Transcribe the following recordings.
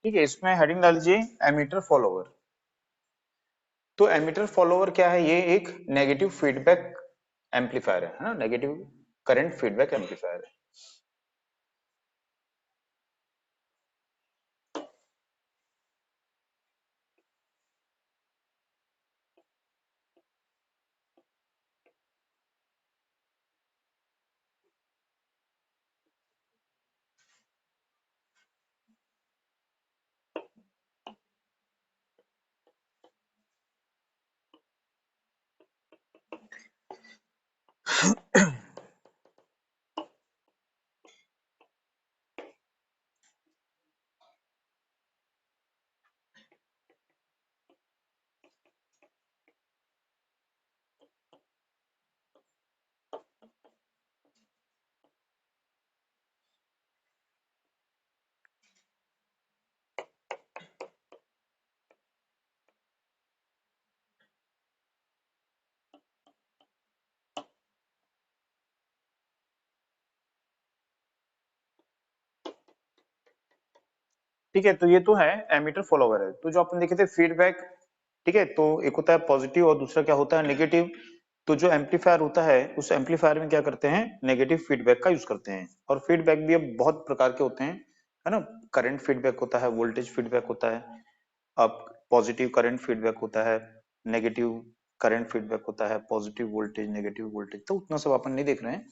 ठीक है, इसमें हेडिंग डाल लीजिए एमीटर फॉलोवर। तो एमीटर फॉलोवर क्या है? ये एक नेगेटिव फीडबैक एम्पलीफायर है ना, नेगेटिव करंट फीडबैक एम्पलीफायर है। ठीक है, तो ये तो है एमीटर फॉलोवर है। तो जो अपन देखे थे फीडबैक, ठीक है, तो एक होता है पॉजिटिव और दूसरा क्या होता है नेगेटिव। तो जो एम्पलीफायर होता है उस एम्पलीफायर में क्या करते हैं, नेगेटिव फीडबैक का यूज करते हैं। और फीडबैक भी अब बहुत प्रकार के होते हैं, है ना। करंट फीडबैक होता है, वोल्टेज फीडबैक होता है, अब पॉजिटिव करंट फीडबैक होता है, नेगेटिव करंट फीडबैक होता है, पॉजिटिव वोल्टेज नेगेटिव वोल्टेज, तो उतना सब अपन नहीं देख रहे हैं।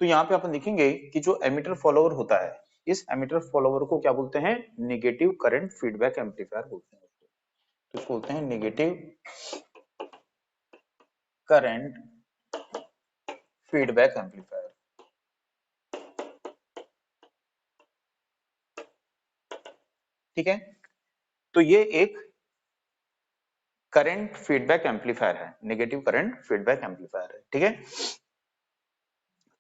तो यहाँ पे अपन देखेंगे कि जो एमीटर फॉलोवर होता है, इस एमीटर फॉलोवर को क्या बोलते हैं, नेगेटिव करंट फीडबैक एम्पलीफायर बोलते हैं। तो इसको बोलते हैं नेगेटिव करंट फीडबैक एम्पलीफायर। ठीक है, तो ये एक करंट फीडबैक एम्पलीफायर है, नेगेटिव करंट फीडबैक एम्पलीफायर है। ठीक है,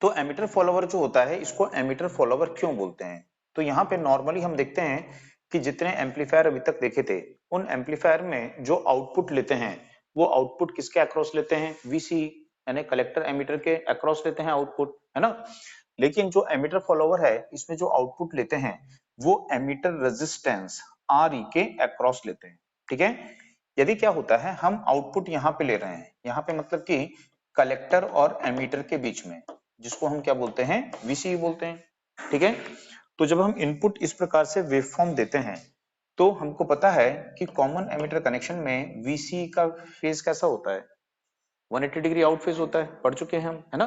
तो एमीटर फॉलोवर जो होता है इसको एमीटर फॉलोवर क्यों बोलते हैं? तो यहाँ पे नॉर्मली हम देखते हैं कि जितने एम्पलीफायर अभी तक देखे थे, उन एम्पलीफायर में जो आउटपुट लेते हैं वो आउटपुट किसके अक्रॉस लेते हैं, वीसी यानी कलेक्टर एमीटर के अक्रॉस लेते हैं आउटपुट, है ना। लेकिन जो एमीटर फॉलोवर है इसमें जो आउटपुट लेते हैं वो एमीटर रेजिस्टेंस आर ई के अक्रॉस लेते हैं। ठीक है, यदि क्या होता है हम आउटपुट यहाँ पे ले रहे हैं, यहाँ पे मतलब कि कलेक्टर और एमीटर के बीच में, जिसको हम क्या बोलते हैं, वीसीई बोलते हैं। ठीक है, तो जब हम इनपुट इस प्रकार से वेवफॉर्म देते हैं तो हमको पता है कि कॉमन एमिटर कनेक्शन में वीसीई का फेज कैसा होता है, 180 डिग्री आउट फेज होता है, पढ़ चुके हैं हम, है ना,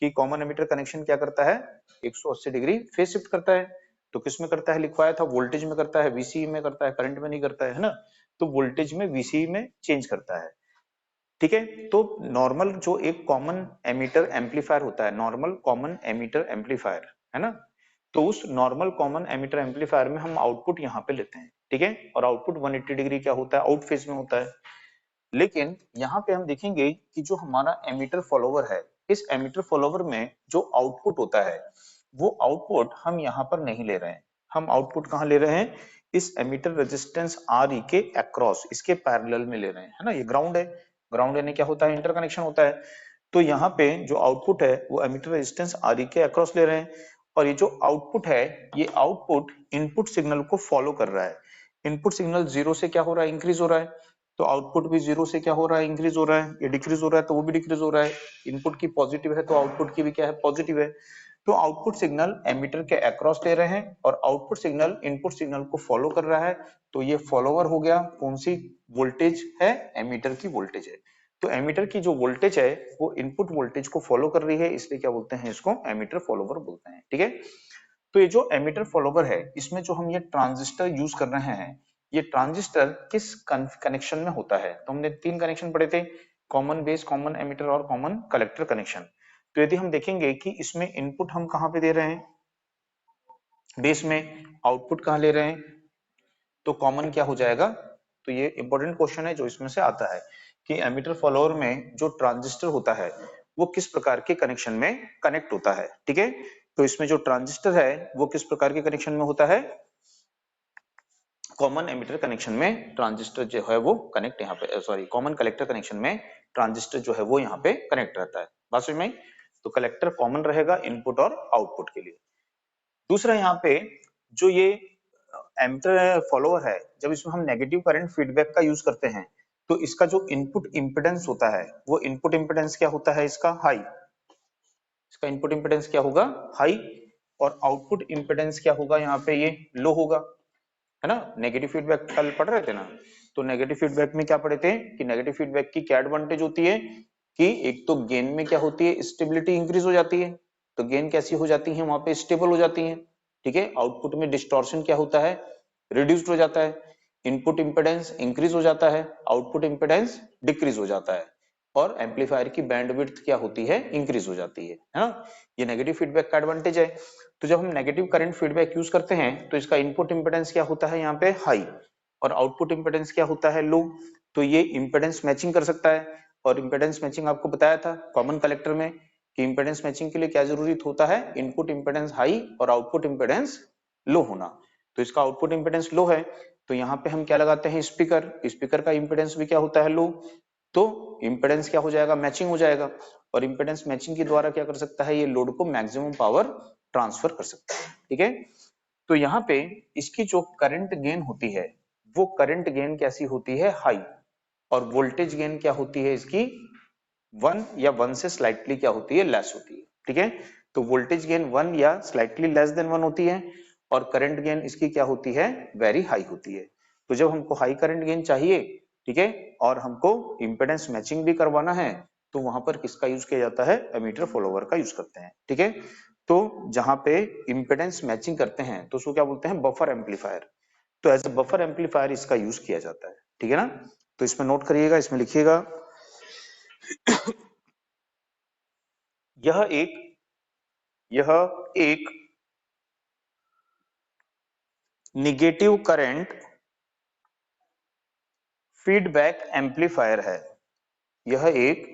कि कॉमन एमिटर कनेक्शन क्या करता है, 180 डिग्री फेज शिफ्ट करता है। तो किस में करता है, लिखवाया था वोल्टेज में करता है, वीसीई में करता है, करंट में नहीं करता है ना। तो वोल्टेज में वीसीई में चेंज करता है। ठीक है, तो नॉर्मल जो एक कॉमन एमीटर एम्पलीफायर होता है, नॉर्मल कॉमन एमीटर एम्पलीफायर, है ना, तो उस नॉर्मल कॉमन एमीटर एम्पलीफायर में हम आउटपुट यहाँ पे लेते हैं। ठीक है, और आउटपुट 180 डिग्री क्या होता है, आउट फेज में होता है। लेकिन यहाँ पे हम देखेंगे कि जो हमारा एमीटर फॉलोवर है, इस एमीटर फॉलोवर में जो आउटपुट होता है वो आउटपुट हम यहाँ पर नहीं ले रहे हैं। हम आउटपुट कहाँ ले रहे हैं, इस एमीटर रेजिस्टेंस आर ई के अक्रॉस, इसके पैरेलल में ले रहे हैं, है ना। ये ग्राउंड है, ग्राउंड यानी क्या होता है, इंटरकनेक्शन होता है। तो यहाँ पे जो आउटपुट है वो एमीटर रेजिस्टेंस आर ई के अक्रॉस ले रहे हैं। और ये जो आउटपुट है, ये आउटपुट इनपुट सिग्नल को फॉलो कर रहा है। इनपुट सिग्नल जीरो से क्या हो रहा है, इंक्रीज हो रहा है। तो आउटपुट भी जीरो से क्या हो रहा है, इंक्रीज हो रहा है। ये डिक्रीज हो रहा है तो वो भी डिक्रीज हो रहा है। इनपुट की पॉजिटिव है तो आउटपुट की भी क्या है, पॉजिटिव है। तो आउटपुट सिग्नल एमीटर के अक्रॉस ले रहे हैं और आउटपुट सिग्नल इनपुट सिग्नल को फॉलो कर रहा है। तो ये फॉलोवर हो गया, कौन सी वोल्टेज है, एमीटर की वोल्टेज है। तो एमीटर की जो वोल्टेज है वो इनपुट वोल्टेज को फॉलो कर रही है, इसलिए क्या बोलते हैं, इसको एमीटर फॉलोवर बोलते हैं। ठीक है, तो ये जो एमीटर फॉलोवर है इसमें जो हम ये ट्रांजिस्टर यूज कर रहे हैं, ये ट्रांजिस्टर किस कनेक्शन में होता है, तो हमने तीन कनेक्शन पढ़े थे, कॉमन बेस, कॉमन एमीटर और कॉमन कलेक्टर कनेक्शन। तो यदि हम देखेंगे कि इसमें इनपुट हम कहाँ पे दे रहे हैं, बेस में, आउटपुट कहाँ ले रहे हैं, तो कॉमन क्या हो जाएगा। तो ये इंपॉर्टेंट क्वेश्चन है जो इसमें से आता है कि एमीटर फॉलोअर में जो ट्रांजिस्टर होता है वो किस प्रकार के कनेक्शन में कनेक्ट होता है। ठीक है, तो इसमें जो ट्रांजिस्टर है वो किस प्रकार के कनेक्शन में होता है, कॉमन एमिटर कनेक्शन में ट्रांजिस्टर जो है वो कनेक्ट यहाँ पे, सॉरी, कॉमन कलेक्टर कनेक्शन में ट्रांजिस्टर जो है वो यहाँ पे कनेक्ट रहता है। बात समझ में? तो कलेक्टर कॉमन रहेगा इनपुट और आउटपुट के लिए। दूसरा यहाँ पे जो ये एमीटर फॉलोअर है, जब इसमें हम नेगेटिव करंट फीडबैक का यूज करते हैं तो इसका जो इनपुट इंपेडेंस होता है वो इनपुट इंपेडेंस क्या होता है इसका हाई, इसका इनपुट इंपेडेंस क्या होगा हाई, और आउटपुट इंपेडेंस क्या होगा यहाँ पे ये लो होगा, है ना। नेगेटिव फीडबैक कल पढ़ रहे थे ना, तो नेगेटिव फीडबैक में क्या पढ़े थे कि नेगेटिव फीडबैक की क्या एडवांटेज होती है कि एक तो गेन में क्या होती है स्टेबिलिटी इंक्रीज हो जाती है, तो गेन कैसी हो जाती है वहां पे स्टेबल हो जाती है, ठीक है। आउटपुट में डिस्टॉर्शन क्या होता है रिड्यूस्ड हो जाता है, इनपुट इंपेडेंस इंक्रीज हो जाता है, आउटपुट इंपेडेंस डिक्रीज हो जाता है, और एम्पलीफायर की बैंडविड्थ क्या होती है इंक्रीज हो जाती है ना। ये नेगेटिव फीडबैक का एडवांटेज है। तो जब हम नेगेटिव करंट फीडबैक यूज करते हैं तो इसका इनपुट इंपेडेंस क्या होता है यहाँ पे हाई, और आउटपुट इंपेडेंस क्या होता है लो, तो ये इंपेडेंस मैचिंग कर सकता है। और इंपेडेंस मैचिंग आपको बताया था कॉमन कलेक्टर में कि इंपेडेंस मैचिंग के लिए क्या जरूरी होता है इनपुट इंपेडेंस हाई और आउटपुट इंपेडेंस लो होना। तो इसका आउटपुट इंपेडेंस लो है तो यहाँ पे हम क्या लगाते हैं स्पीकर, स्पीकर का इंपेडेंस भी क्या होता है लो, तो इंपेडेंस क्या हो जाएगा मैचिंग हो जाएगा, और इंपेडेंस मैचिंग के द्वारा क्या कर सकता है ये लोड को मैक्सिमम पावर ट्रांसफर कर सकता है, ठीक है। तो यहाँ पे इसकी जो करंट गेन होती है वो करंट गेन कैसी होती है हाई, और वोल्टेज गेन क्या होती है इसकी 1 या 1 से स्लाइटली क्या होती है लेस होती है, ठीक है। तो वोल्टेज गेन 1 या स्लाइटली लेस देन 1 होती है, और करंट गेन इसकी क्या होती है वेरी हाई होती है। तो जब हमको हाई करंट गेन चाहिए, ठीक है, और हमको इंपेडेंस मैचिंग भी करवाना है तो वहां पर किसका यूज किया जाता है एमीटर फॉलोवर का यूज करते हैं, ठीक है। तो जहां पे इंपेडेंस मैचिंग करते हैं तो उसको क्या बोलते हैं बफर एम्पलीफायर, तो एज ए बफर एम्पलीफायर इसका यूज किया जाता है, ठीक है ना। तो इसमें नोट करिएगा, इसमें लिखिएगा यह एक यह एक निगेटिव करंट फीडबैक एम्पलीफायर है, यह एक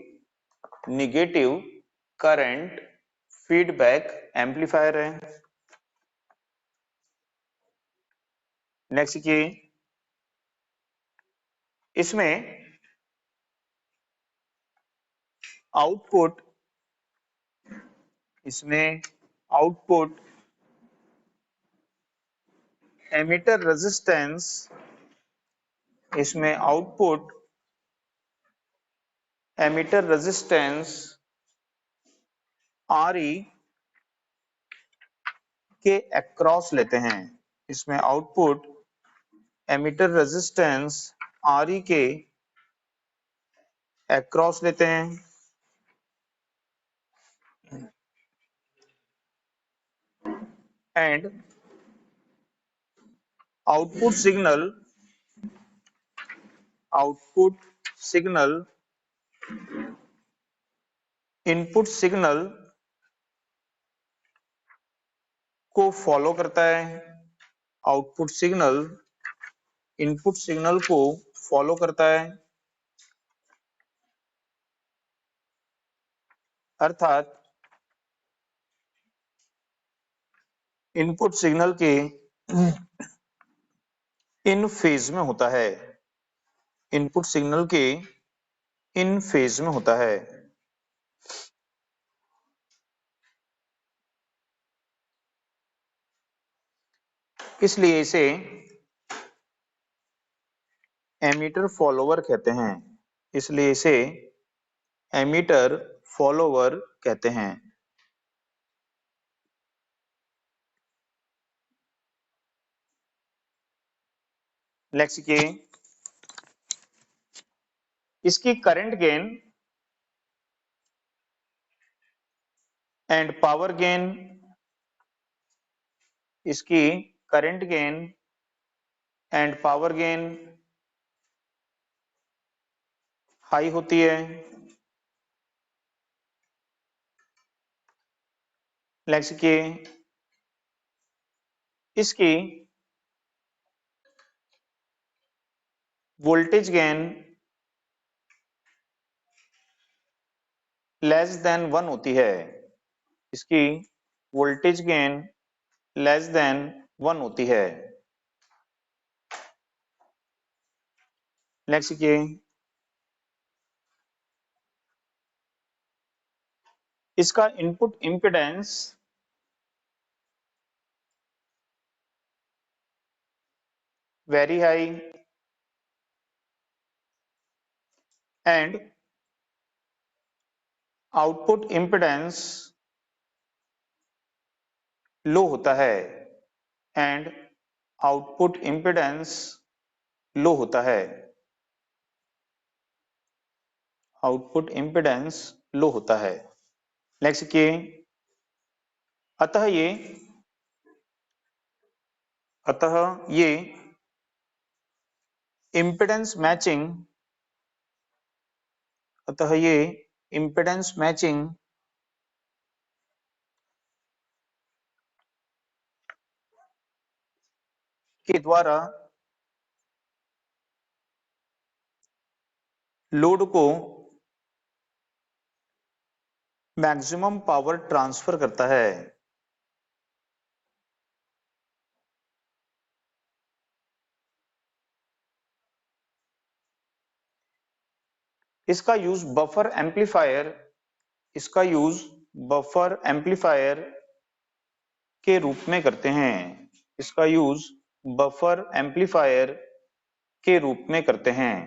निगेटिव करंट फीडबैक एम्पलीफायर है। नेक्स्ट की इसमें आउटपुट इसमें आउटपुट एमिटर रेजिस्टेंस इसमें output emitter resistance R E के अक्रॉस लेते हैं, इसमें output emitter resistance R E के अक्रॉस लेते हैं, and output signal input signal को फॉलो करता है, आउटपुट सिग्नल इनपुट सिग्नल को फॉलो करता है, अर्थात इनपुट सिग्नल के इन फेज में होता है, इनपुट सिग्नल के इन फेज में होता है। इसलिए इसे एमीटर फॉलोवर कहते हैं, इसलिए इसे एमीटर फॉलोवर कहते हैं। नेक्स्ट की इसकी current gain and power gain, इसकी current gain and power gain high होती है। नेक्स्ट की इसकी वोल्टेज गेन लेस देन 1 होती है, इसकी वोल्टेज गेन लेस देन 1 होती है। नेक्स्ट की इसका input impedance very high and output impedance low होता है, एंड आउटपुट इम्पिडेंस लो होता है, आउटपुट इम्पिडेंस लो होता है। नेक्स्ट के अतः ये अतः ये इम्पिडेंस मैचिंग अतः ये इम्पिडेंस मैचिंग के द्वारा लोड को मैक्सिमम पावर ट्रांसफर करता है। इसका यूज बफर एम्पलीफायर इसका यूज बफर एम्पलीफायर के रूप में करते हैं। इसका यूज बफर एम्पलीफायर के रूप में करते हैं।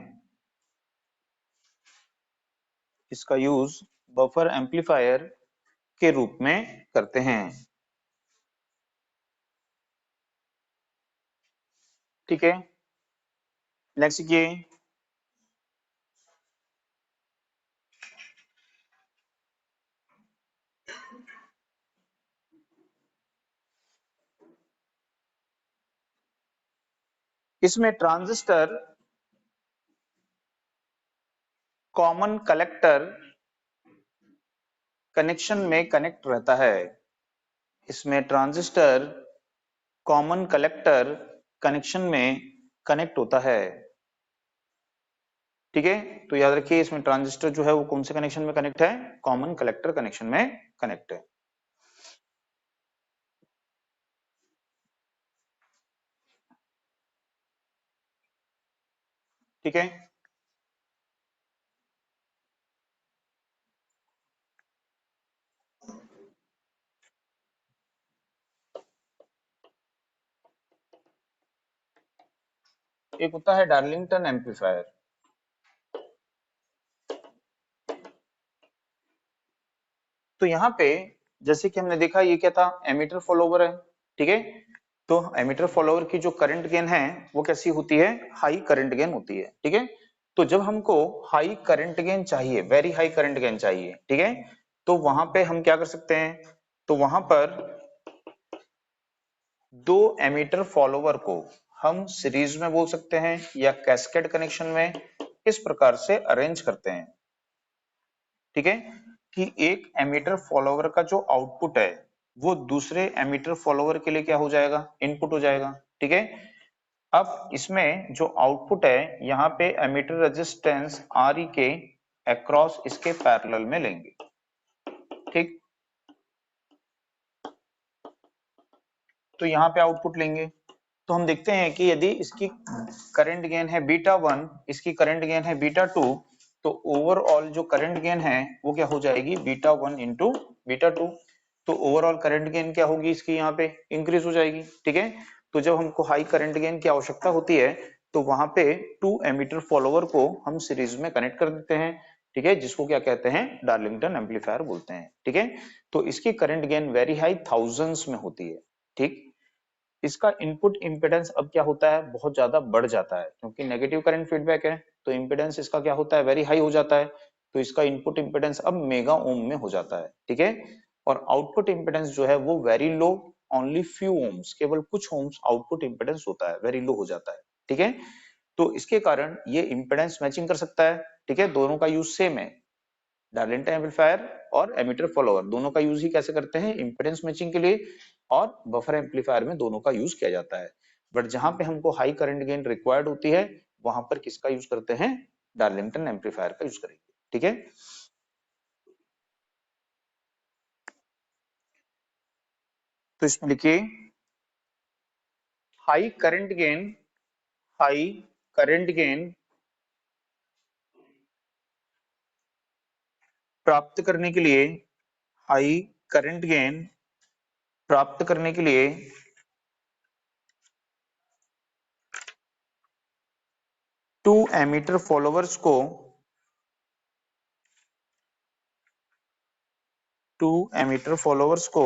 इसका यूज बफर एम्पलीफायर के रूप में करते हैं। ठीक है, नेक्स्ट ये इसमें ट्रांजिस्टर कॉमन कलेक्टर कनेक्शन में कनेक्ट रहता है। इसमें ट्रांजिस्टर कॉमन कलेक्टर कनेक्शन में कनेक्ट होता है। ठीक है, तो याद रखिए इसमें ट्रांजिस्टर जो है वो कौन से कनेक्शन में कनेक्ट है, कॉमन कलेक्टर कनेक्शन में कनेक्ट है। ठीक है, एक होता है डार्लिंगटन एम्पलीफायर। तो यहाँ पे जैसे कि हमने देखा ये क्या था, एमीटर फॉलोवर है। ठीक है, तो एमीटर फॉलोवर की जो करंट गेन है वो कैसी होती है, हाई करंट गेन होती है। ठीक है, तो जब हमको हाई करंट गेन चाहिए, वेरी हाई करंट गेन चाहिए, ठीक है, तो वहां पे हम क्या कर सकते हैं, तो वहां पर दो एमीटर फॉलोवर को हम सीरीज में बोल सकते हैं या कैस्केड कनेक्शन में इस प्रकार से अरेंज करते हैं। ठीक है, कि एक एमीटर फॉलोवर का जो आउटपुट है वो दूसरे एमीटर फॉलोवर के लिए क्या हो जाएगा, इनपुट हो जाएगा। ठीक है, अब इसमें जो आउटपुट है यहाँ पे एमीटर रेजिस्टेंस आर ई के अक्रॉस इसके पैरेलल में लेंगे। ठीक, तो यहाँ पे आउटपुट लेंगे, तो हम देखते हैं कि यदि इसकी करंट गेन है बीटा वन, इसकी करंट गेन है बीटा टू, तो ओवरऑल जो करंट गेन है वो क्या हो जाएगी, beta one into beta two. तो ओवरऑल करंट गेन क्या होगी इसकी, यहाँ पे इंक्रीज हो जाएगी। ठीक है, तो जब हमको हाई करंट गेन की आवश्यकता होती है तो वहां पे टू एमीटर फॉलोवर को हम सीरीज में कनेक्ट कर देते हैं। ठीक है, जिसको क्या कहते हैं, डार्लिंगटन एम्पलीफायर बोलते हैं। ठीक है, तो इसकी current gain very high thousands में होती है। ठीक, इसका इनपुट इंपेडेंस अब क्या होता है, बहुत ज्यादा बढ़ जाता है, क्योंकि नेगेटिव करंट फीडबैक है तो इंपेडेंस इसका क्या होता है, वेरी हाई हो जाता है। तो इसका इनपुट इंपेडेंस अब मेगा ओम में हो जाता है। ठीक है, और आउटपुट इंपेडेंस जो है वो very low, only few ohms, केवल कुछ ओम्स आउटपुट इंपेडेंस होता है, वेरी लो हो जाता है। ठीक है, तो इसके कारण ये इंपेडेंस मैचिंग कर सकता है। ठीक है, दोनों का यूज सेम है, डार्लिंगटन एम्पलीफायर और एमीटर फॉलोअर दोनों का यूज ही कैसे करते हैं, इंपेडेंस मैचिंग के लिए, और बफर एम्पलीफायर में दोनों का यूज किया जाता है। बट जहां पे हमको हाई करंट गेन रिक्वायर्ड होती है वहां पर किसका यूज करते हैं, डार्लिंगटन एम्पलीफायर का यूज करेंगे। ठीक है, तो इसमें लिखिए high current gain, high current gain प्राप्त करने के लिए, हाई करंट गेन प्राप्त करने के लिए टू एमीटर फॉलोवर्स को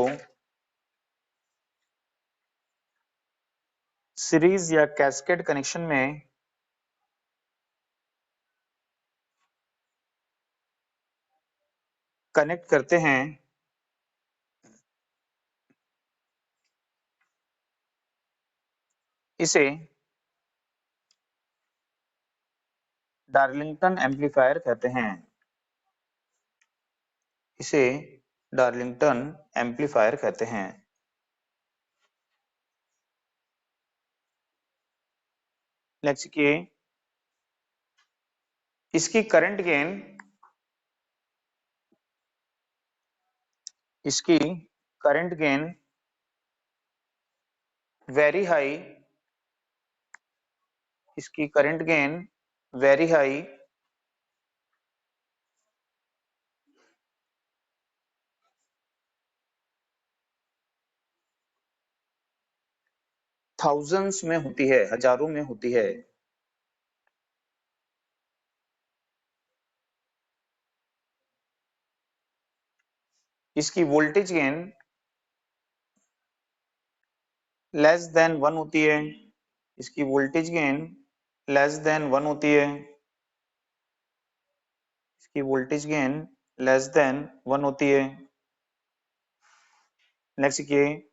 सीरीज या कैस्केड कनेक्शन में कनेक्ट करते हैं, इसे डार्लिंगटन एम्पलीफायर कहते हैं। इसे डार्लिंगटन एम्पलीफायर कहते हैं। नेक्स्ट देखिए, इसकी करंट गेन वेरी हाई, इसकी current gain very high, thousands में होती है, हजारों में होती है। इसकी वोल्टेज गेन लेस देन 1 होती है। इसकी वोल्टेज गेन लेस देन 1 होती है। इसकी वोल्टेज गेन लेस देन 1 होती है। नेक्स्ट देखिए,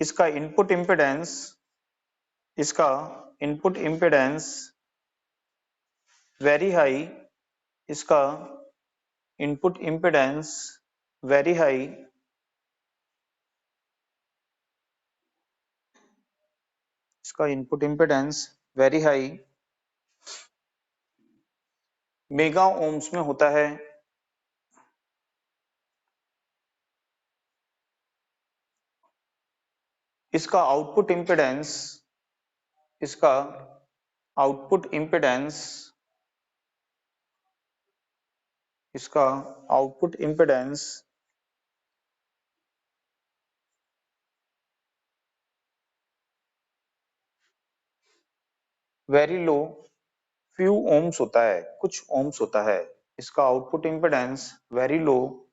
इसका इनपुट इम्पीडेंस वेरी हाई, इसका इनपुट इम्पीडेंस वेरी हाई, इसका input impedance very high mega ohms में होता है। इसका output impedance very low, few ohms होता है, कुछ ओम्स होता है। इसका output impedance very low,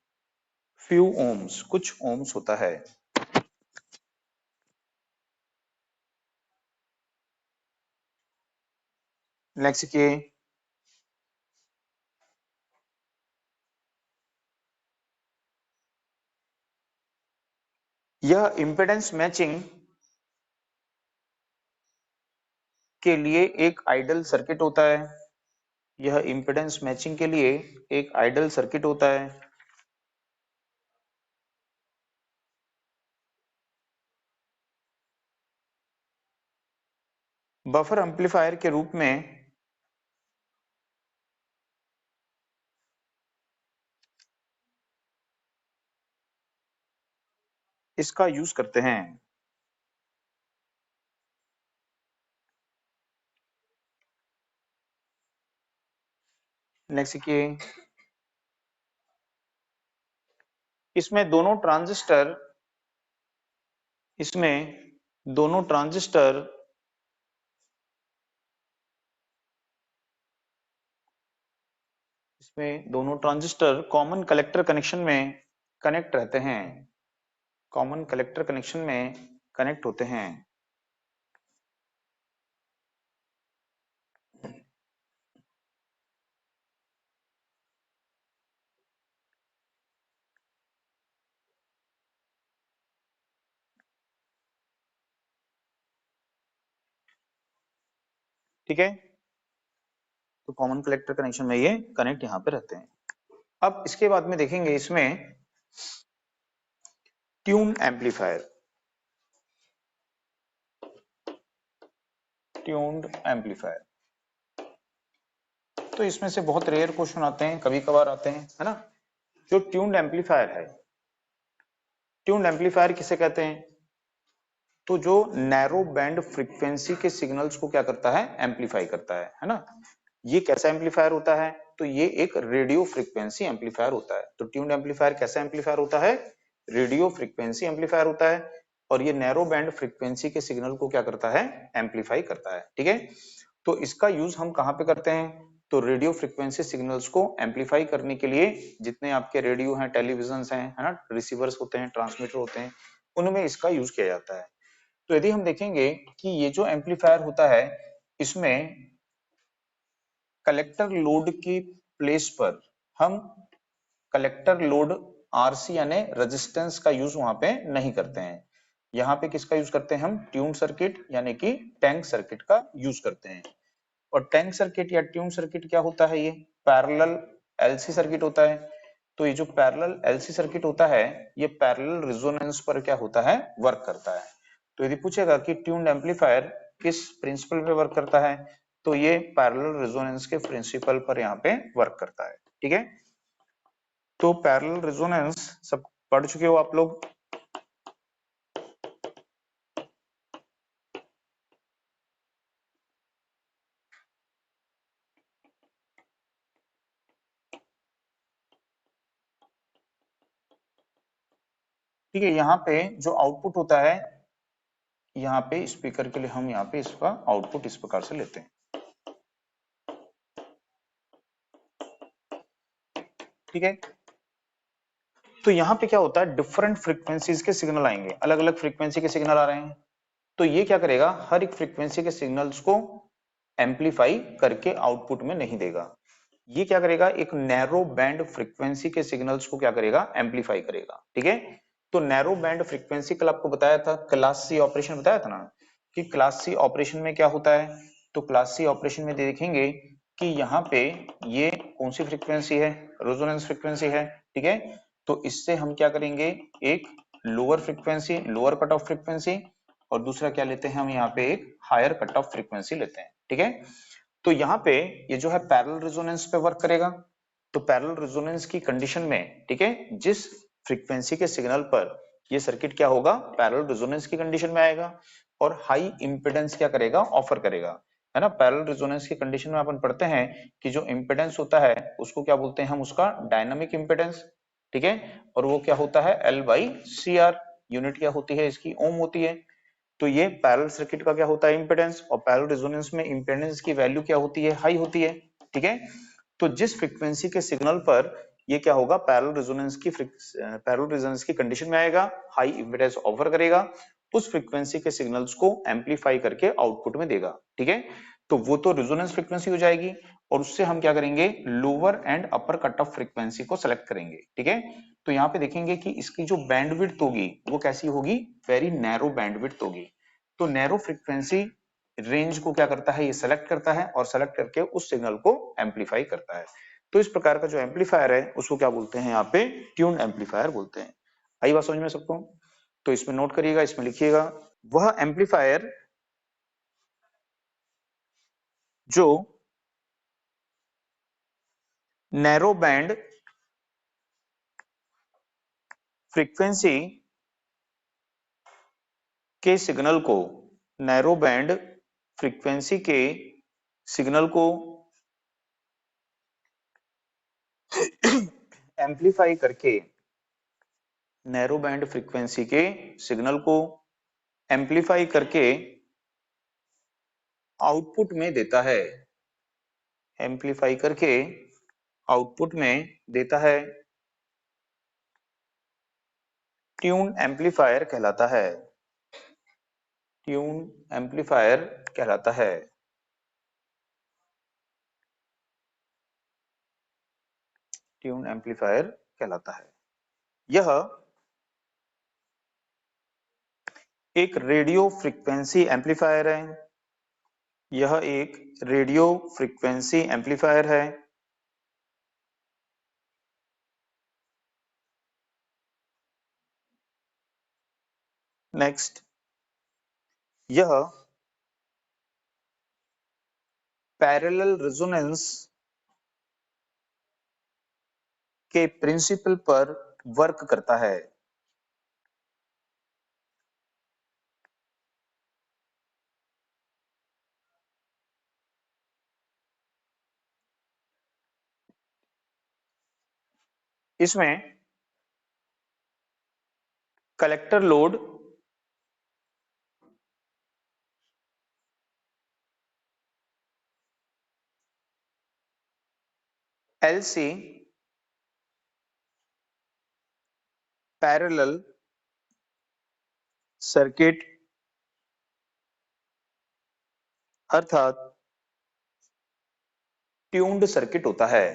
few ohms, कुछ ओम्स होता है। नेक्स्ट देखिए, यह इम्पीडेंस मैचिंग के लिए एक आइडल सर्किट होता है। यह इम्पीडेंस मैचिंग के लिए एक आइडल सर्किट होता है। बफर एम्पलीफायर के रूप में इसका यूज करते हैं। नेक्स्ट देखिए, इसमें दोनों ट्रांजिस्टर कॉमन कलेक्टर कनेक्शन में कनेक्ट रहते हैं, कॉमन कलेक्टर कनेक्शन में कनेक्ट होते हैं। ठीक है, तो कॉमन कलेक्टर कनेक्शन में ये कनेक्ट यहाँ पे रहते हैं। अब इसके बाद में देखेंगे इसमें ट्यून एम्पलीफायर, ट्यून्ड एम्पलीफायर। तो इसमें से बहुत रेयर क्वेश्चन आते हैं, कभी कभार आते हैं, है ना। जो ट्यून्ड एम्पलीफायर है, ट्यून्ड एम्पलीफायर किसे कहते हैं? तो जो नैरो बैंड फ्रीक्वेंसी के सिग्नल्स को क्या करता है, एम्पलीफाई करता है ना। ये कैसा एम्पलीफायर होता है? तो ये एक रेडियो फ्रीक्वेंसी एम्पलीफायर होता है। तो ट्यून्ड एम्पलीफायर कैसा एम्पलीफायर होता है? रेडियो फ्रीक्वेंसी एम्पलीफायर होता है, और ये नैरो बैंड फ्रीक्वेंसी के सिग्नल को क्या करता है, एम्पलीफाई करता है। ठीक है, तो इसका यूज हम कहाँ पे करते हैं? तो रेडियो फ्रिक्वेंसी सिग्नल्स को एम्पलीफाई करने के लिए जितने आपके रेडियो हैं, टेलीविजन हैं, है ना, रिसीवर्स होते हैं, ट्रांसमीटर होते हैं, उनमें इसका यूज किया जाता है। तो यदि हम देखेंगे कि ये जो एम्पलीफायर होता है इसमें कलेक्टर लोड की प्लेस पर हम कलेक्टर लोड आरसी यानी रेजिस्टेंस का यूज वहां पे नहीं करते हैं। यहाँ पे किसका यूज करते हैं? हम ट्यून सर्किट यानी कि टैंक सर्किट का यूज करते हैं। और टैंक सर्किट या ट्यून सर्किट क्या होता है? ये पैरेलल एलसी सर्किट होता है। तो ये जो पैरेलल एलसी सर्किट होता है ये पैरेलल रेजोनेंस पर क्या होता है? वर्क करता है। तो यदि पूछेगा कि ट्यून्ड एम्पलीफायर किस प्रिंसिपल पे वर्क करता है, तो ये पैरेलल रेजोनेंस के प्रिंसिपल पर यहाँ पे वर्क करता है। ठीक है, तो पैरेलल रेजोनेंस सब पढ़ चुके हो आप लोग। ठीक है, यहाँ पे जो आउटपुट होता है, यहाँ पे स्पीकर के लिए हम यहाँ पे इसका आउटपुट इस प्रकार से लेते हैं। ठीक है, तो यहाँ पे क्या होता है? डिफरेंट फ्रीक्वेंसीज के सिग्नल आएंगे, अलग अलग फ्रीक्वेंसी के सिग्नल आ रहे हैं। तो ये क्या करेगा? हर एक फ्रीक्वेंसी के सिग्नल्स को एम्पलीफाई करके आउटपुट में नहीं देगा। ये क्या करेगा? एक नैरो बैंड फ्रीक्वेंसी के सिग्नल्स को क्या करेगा? एम्पलीफाई करेगा। ठीक है, तो नैरो बैंड फ्रीक्वेंसी कल आपको बताया था, क्लास सी ऑपरेशन बताया था ना, कि क्लास सी ऑपरेशन में क्या होता है? तो क्लास सी ऑपरेशन में देखेंगे कि यहाँ पे ये कौन सी फ्रीक्वेंसी है? रेजोनेंस फ्रीक्वेंसी है। ठीक है, तो इससे हम क्या करेंगे? एक lower frequency, lower cut off frequency, और दूसरा क्या लेते हैं हम? यहाँ पे एक हायर कट ऑफ फ्रीक्वेंसी लेते हैं। ठीक है, तो यहाँ पे ये जो है पैरेलल रेजोनेंस पे वर्क करेगा। तो पैरेलल रेजोनेंस की कंडीशन में, ठीक है, जिस फ्रीक्वेंसी के सिग्नल पर ये सर्किट क्या होगा? पैरेलल रेजोनेंस की कंडीशन में आएगा और हाई इंपेडेंस क्या करेगा? ऑफर करेगा, है ना। पैरेलल रेजोनेंस की कंडीशन में अपन पढ़ते हैं कि जो इंपेडेंस होता है उसको क्या बोलते हैं? हम उसका डायनामिक इंपेडेंस। ठीक है, और वो क्या होता है? L by C R. Unit क्या होती है इसकी? ओम होती है। तो ये पैरेलल सर्किट का क्या होता है? इंपेडेंस। और पैरेलल रेजोनेंस में इंपेडेंस की वैल्यू क्या होती है? हाई होती है। ठीक है, तो जिस फ्रीक्वेंसी के सिग्नल पर ये क्या होगा? पैरेलल रेजोनेंस की कंडीशन में आएगा, हाई इंपेडेंस ऑफर करेगा, उस फ्रीक्वेंसी के सिग्नल्स को एम्पलीफाई करके आउटपुट में देगा। ठीक है, तो वो तो रेजोनेंस फ्रीक्वेंसी हो जाएगी, और उससे हम क्या करेंगे? Lower and upper cut off frequency को सेलेक्ट करेंगे। ठीक है, तो यहाँ पे देखेंगे कि इसकी जो बैंडविड्थ होगी वो कैसी होगी? वेरी नैरो बैंडविड्थ होगी। तो नैरो फ्रीक्वेंसी रेंज को क्या करता है? ये सेलेक्ट करता है और सेलेक्ट करके उस सिग्नल को एम्पलीफाई करता है। तो इस प्रकार का जो एम्पलीफायर है उसको क्या बोलते हैं? यहाँ पे ट्यून्ड एम्पलीफायर बोलते हैं। आई बात समझ में सबको? तो इसमें नोट करिएगा, इसमें लिखिएगा, वह एम्पलीफायर जो नैरो बैंड फ्रीक्वेंसी के सिग्नल को, नैरो बैंड फ्रीक्वेंसी के सिग्नल को एम्पलीफाई करके, नैरो बैंड फ्रीक्वेंसी के सिग्नल को एम्पलीफाई करके आउटपुट में देता है, एम्पलीफाई करके आउटपुट में देता है, ट्यून एम्पलीफायर कहलाता है, ट्यून एम्पलीफायर कहलाता है। ट्यून एम्पलीफायर कहलाता है। यह एक रेडियो फ्रीक्वेंसी एम्पलीफायर है, यह एक रेडियो फ्रीक्वेंसी एम्पलीफायर है। नेक्स्ट, यह पैरेलल रेजोनेंस के प्रिंसिपल पर वर्क करता है। इसमें collector load LC parallel circuit अर्थात ट्यून्ड सर्किट होता है।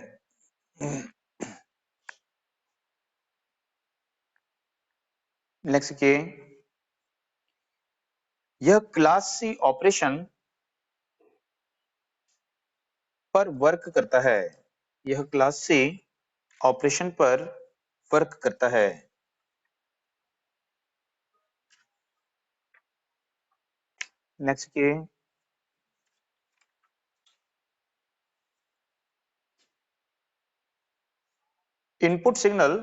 नेक्स्ट के यह क्लास सी ऑपरेशन पर वर्क करता है। यह क्लास सी ऑपरेशन पर वर्क करता है। नेक्स्ट के इनपुट सिग्नल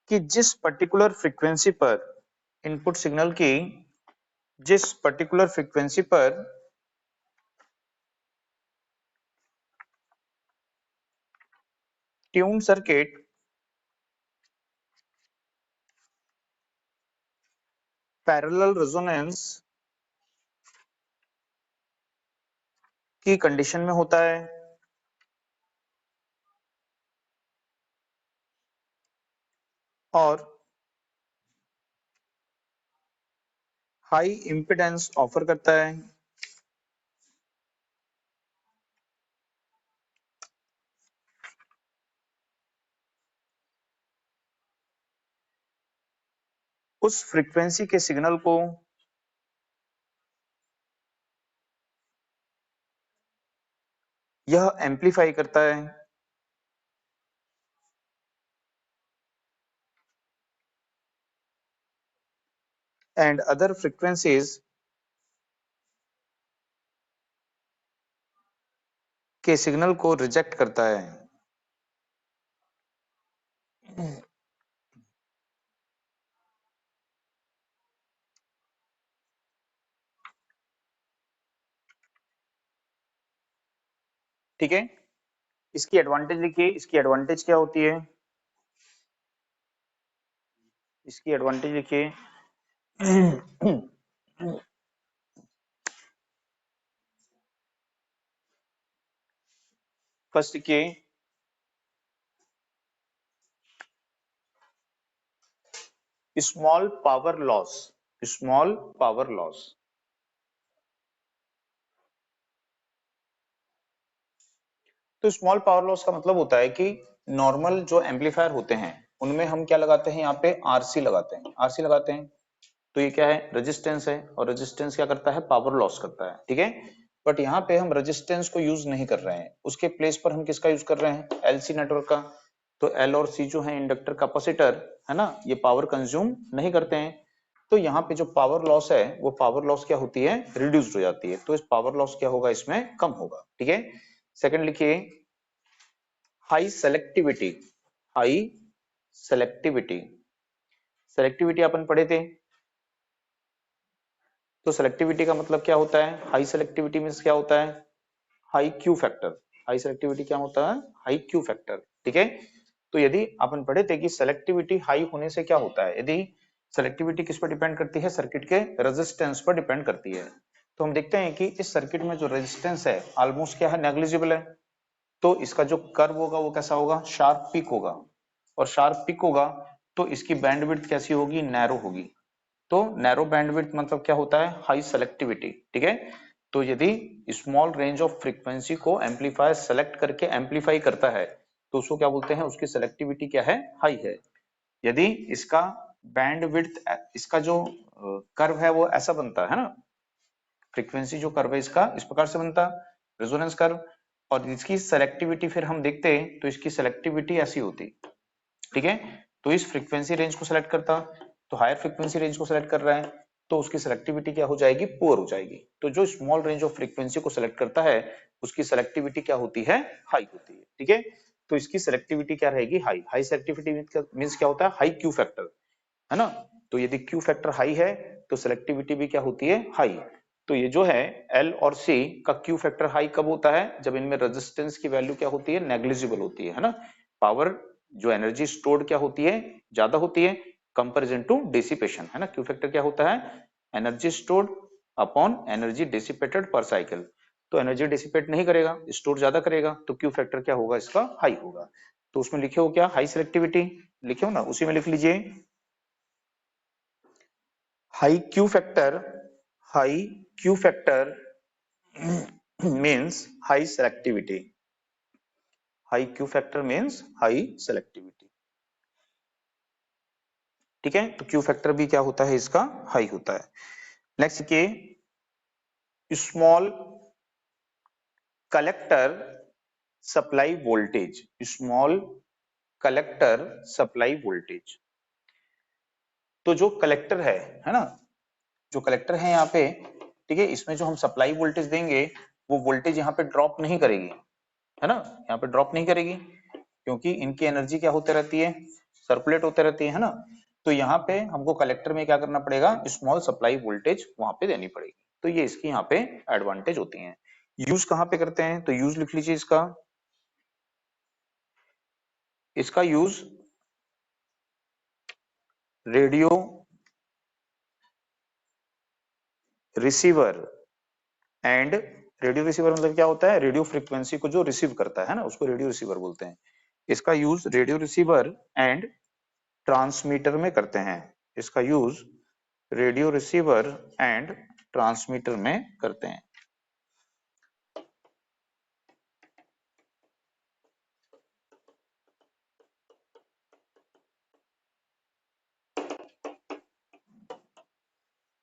की जिस पर्टिकुलर फ्रीक्वेंसी पर इनपुट सिग्नल की जिस पर्टिकुलर फ्रीक्वेंसी पर ट्यून सर्किट पैरेलल रेजोनेंस की कंडीशन में होता है और हाई इंपेडेंस ऑफर करता है, उस फ्रीक्वेंसी के सिग्नल को यह एम्पलीफाई करता है एंड अदर फ्रीक्वेंसीज के सिग्नल को रिजेक्ट करता है। ठीक है, इसकी एडवांटेज लिखिए। इसकी एडवांटेज क्या होती है? इसकी एडवांटेज लिखिए। फर्स्ट के small power loss. Small power loss तो स्मॉल पावर लॉस का मतलब होता है कि नॉर्मल जो एम्पलीफायर होते हैं उनमें हम क्या लगाते हैं, यहाँ पे आरसी लगाते हैं। आरसी लगाते हैं तो ये क्या है, रेजिस्टेंस है, और रेजिस्टेंस क्या करता है, पावर लॉस करता है। ठीक है, बट यहाँ पे हम रेजिस्टेंस को यूज नहीं कर रहे हैं, उसके प्लेस पर हम किसका यूज कर रहे हैं, एलसी नेटवर्क का। तो एल और सी जो है इंडक्टर कैपेसिटर है ना, ये पावर कंज्यूम नहीं करते हैं। तो यहाँ पे जो पावर लॉस है वो पावर लॉस क्या होती है, रिड्यूस्ड हो जाती है। तो इस पावर लॉस क्या होगा, इसमें कम होगा। ठीक है, सेकंड लिखिए high selectivity. High selectivity, selectivity अपन पढ़े थे। तो सेलेक्टिविटी का मतलब क्या होता है, हाई सेलेक्टिविटी मींस क्या होता है, high Q factor. High selectivity क्या होता है, हाई क्यू फैक्टर। ठीक है, तो यदि अपन पढ़े थे कि सेलेक्टिविटी हाई होने से क्या होता है, यदि सेलेक्टिविटी किस पर डिपेंड करती है, सर्किट के रेजिस्टेंस पर डिपेंड करती है। तो हम देखते हैं कि इस सर्किट में जो रेजिस्टेंस है ऑलमोस्ट क्या है, नेग्लिजिबल है। तो इसका जो कर्व होगा वो कैसा होगा, शार्प पिक होगा। और शार्प पिक होगा तो इसकी बैंडविड्थ कैसी होगी, नैरो होगी। तो नैरो बैंडविड्थ मतलब क्या होता है, हाई सेलेक्टिविटी। ठीक है, तो यदि स्मॉल रेंज ऑफ फ्रीक्वेंसी को एम्पलीफायर सेलेक्ट करके एम्पलीफाई करता है तो उसको क्या बोलते हैं, उसकी सेलेक्टिविटी क्या है, हाई है। यदि इसका बैंडविड्थ, इसका जो कर्व है वो ऐसा बनता है ना, फ्रीक्वेंसी जो कर्व है इसका इस प्रकार से बनता, रेजोनेंस कर्व, और इसकी सेलेक्टिविटी फिर हम देखते हैं तो इसकी सेलेक्टिविटी ऐसी होती। ठीक है, तो इस फ्रीक्वेंसी रेंज को सिलेक्ट करता, तो हायर फ्रीक्वेंसी रेंज को सिलेक्ट कर रहा है तो उसकी सेलेक्टिविटी क्या हो जाएगी, पुअर हो जाएगी। तो जो स्मॉल रेंज ऑफ फ्रीक्वेंसी को सिलेक्ट करता है उसकी सेलेक्टिविटी क्या होती है, हाई होती है। ठीक है, तो इसकी सेलेक्टिविटी क्या रहेगी, हाई। हाई सेलेक्टिविटी मींस क्या होता है, हाई क्यू फैक्टर, है ना। तो यदि क्यू फैक्टर हाई है तो सेलेक्टिविटी भी क्या होती है, हाई। तो ये जो है एल और सी का क्यू फैक्टर हाई कब होता है, जब इनमें रेजिस्टेंस की वैल्यू क्या होती है, नेग्लिजिबल होती है ना। पावर जो एनर्जी स्टोर्ड क्या होती है, ज्यादा होती है कंपेरिजन टू डिसिपेशन, है ना। क्यू फैक्टर क्या होता है, energy stored upon energy dissipated पर साइकिल। तो एनर्जी डिसिपेट नहीं करेगा, स्टोर ज्यादा करेगा, तो क्यू फैक्टर क्या होगा इसका, हाई होगा। तो उसमें लिखे हो क्या, हाई सिलेक्टिविटी लिखे हो ना, उसी में लिख लीजिए high Q factor, high Q factor means high selectivity, high Q factor means high selectivity. ठीक है, तो क्यू फैक्टर भी क्या होता है इसका, हाई होता है। नेक्स्ट के small collector supply voltage, small collector supply voltage. तो जो कलेक्टर है ना, जो कलेक्टर है यहाँ पे, ठीक है, इसमें जो हम सप्लाई वोल्टेज देंगे वो वोल्टेज यहाँ पे ड्रॉप नहीं करेगी, है ना, यहाँ पे ड्रॉप नहीं करेगी, क्योंकि इनकी एनर्जी क्या होते रहती है, सर्कुलेट होते रहती है ना। तो यहाँ पे हमको कलेक्टर में क्या करना पड़ेगा, स्मॉल सप्लाई वोल्टेज वहां पे देनी पड़ेगी। तो ये इसकी यहाँ पे एडवांटेज होती है। यूज कहाँ पे करते हैं, तो यूज लिख लीजिए इसका, इसका use radio receiver and, radio receiver मतलब क्या होता है, रेडियो फ्रीक्वेंसी को जो रिसीव करता है ना उसको रेडियो रिसीवर बोलते हैं। इसका use radio receiver and transmitter में करते हैं, इसका use radio receiver and transmitter में करते हैं।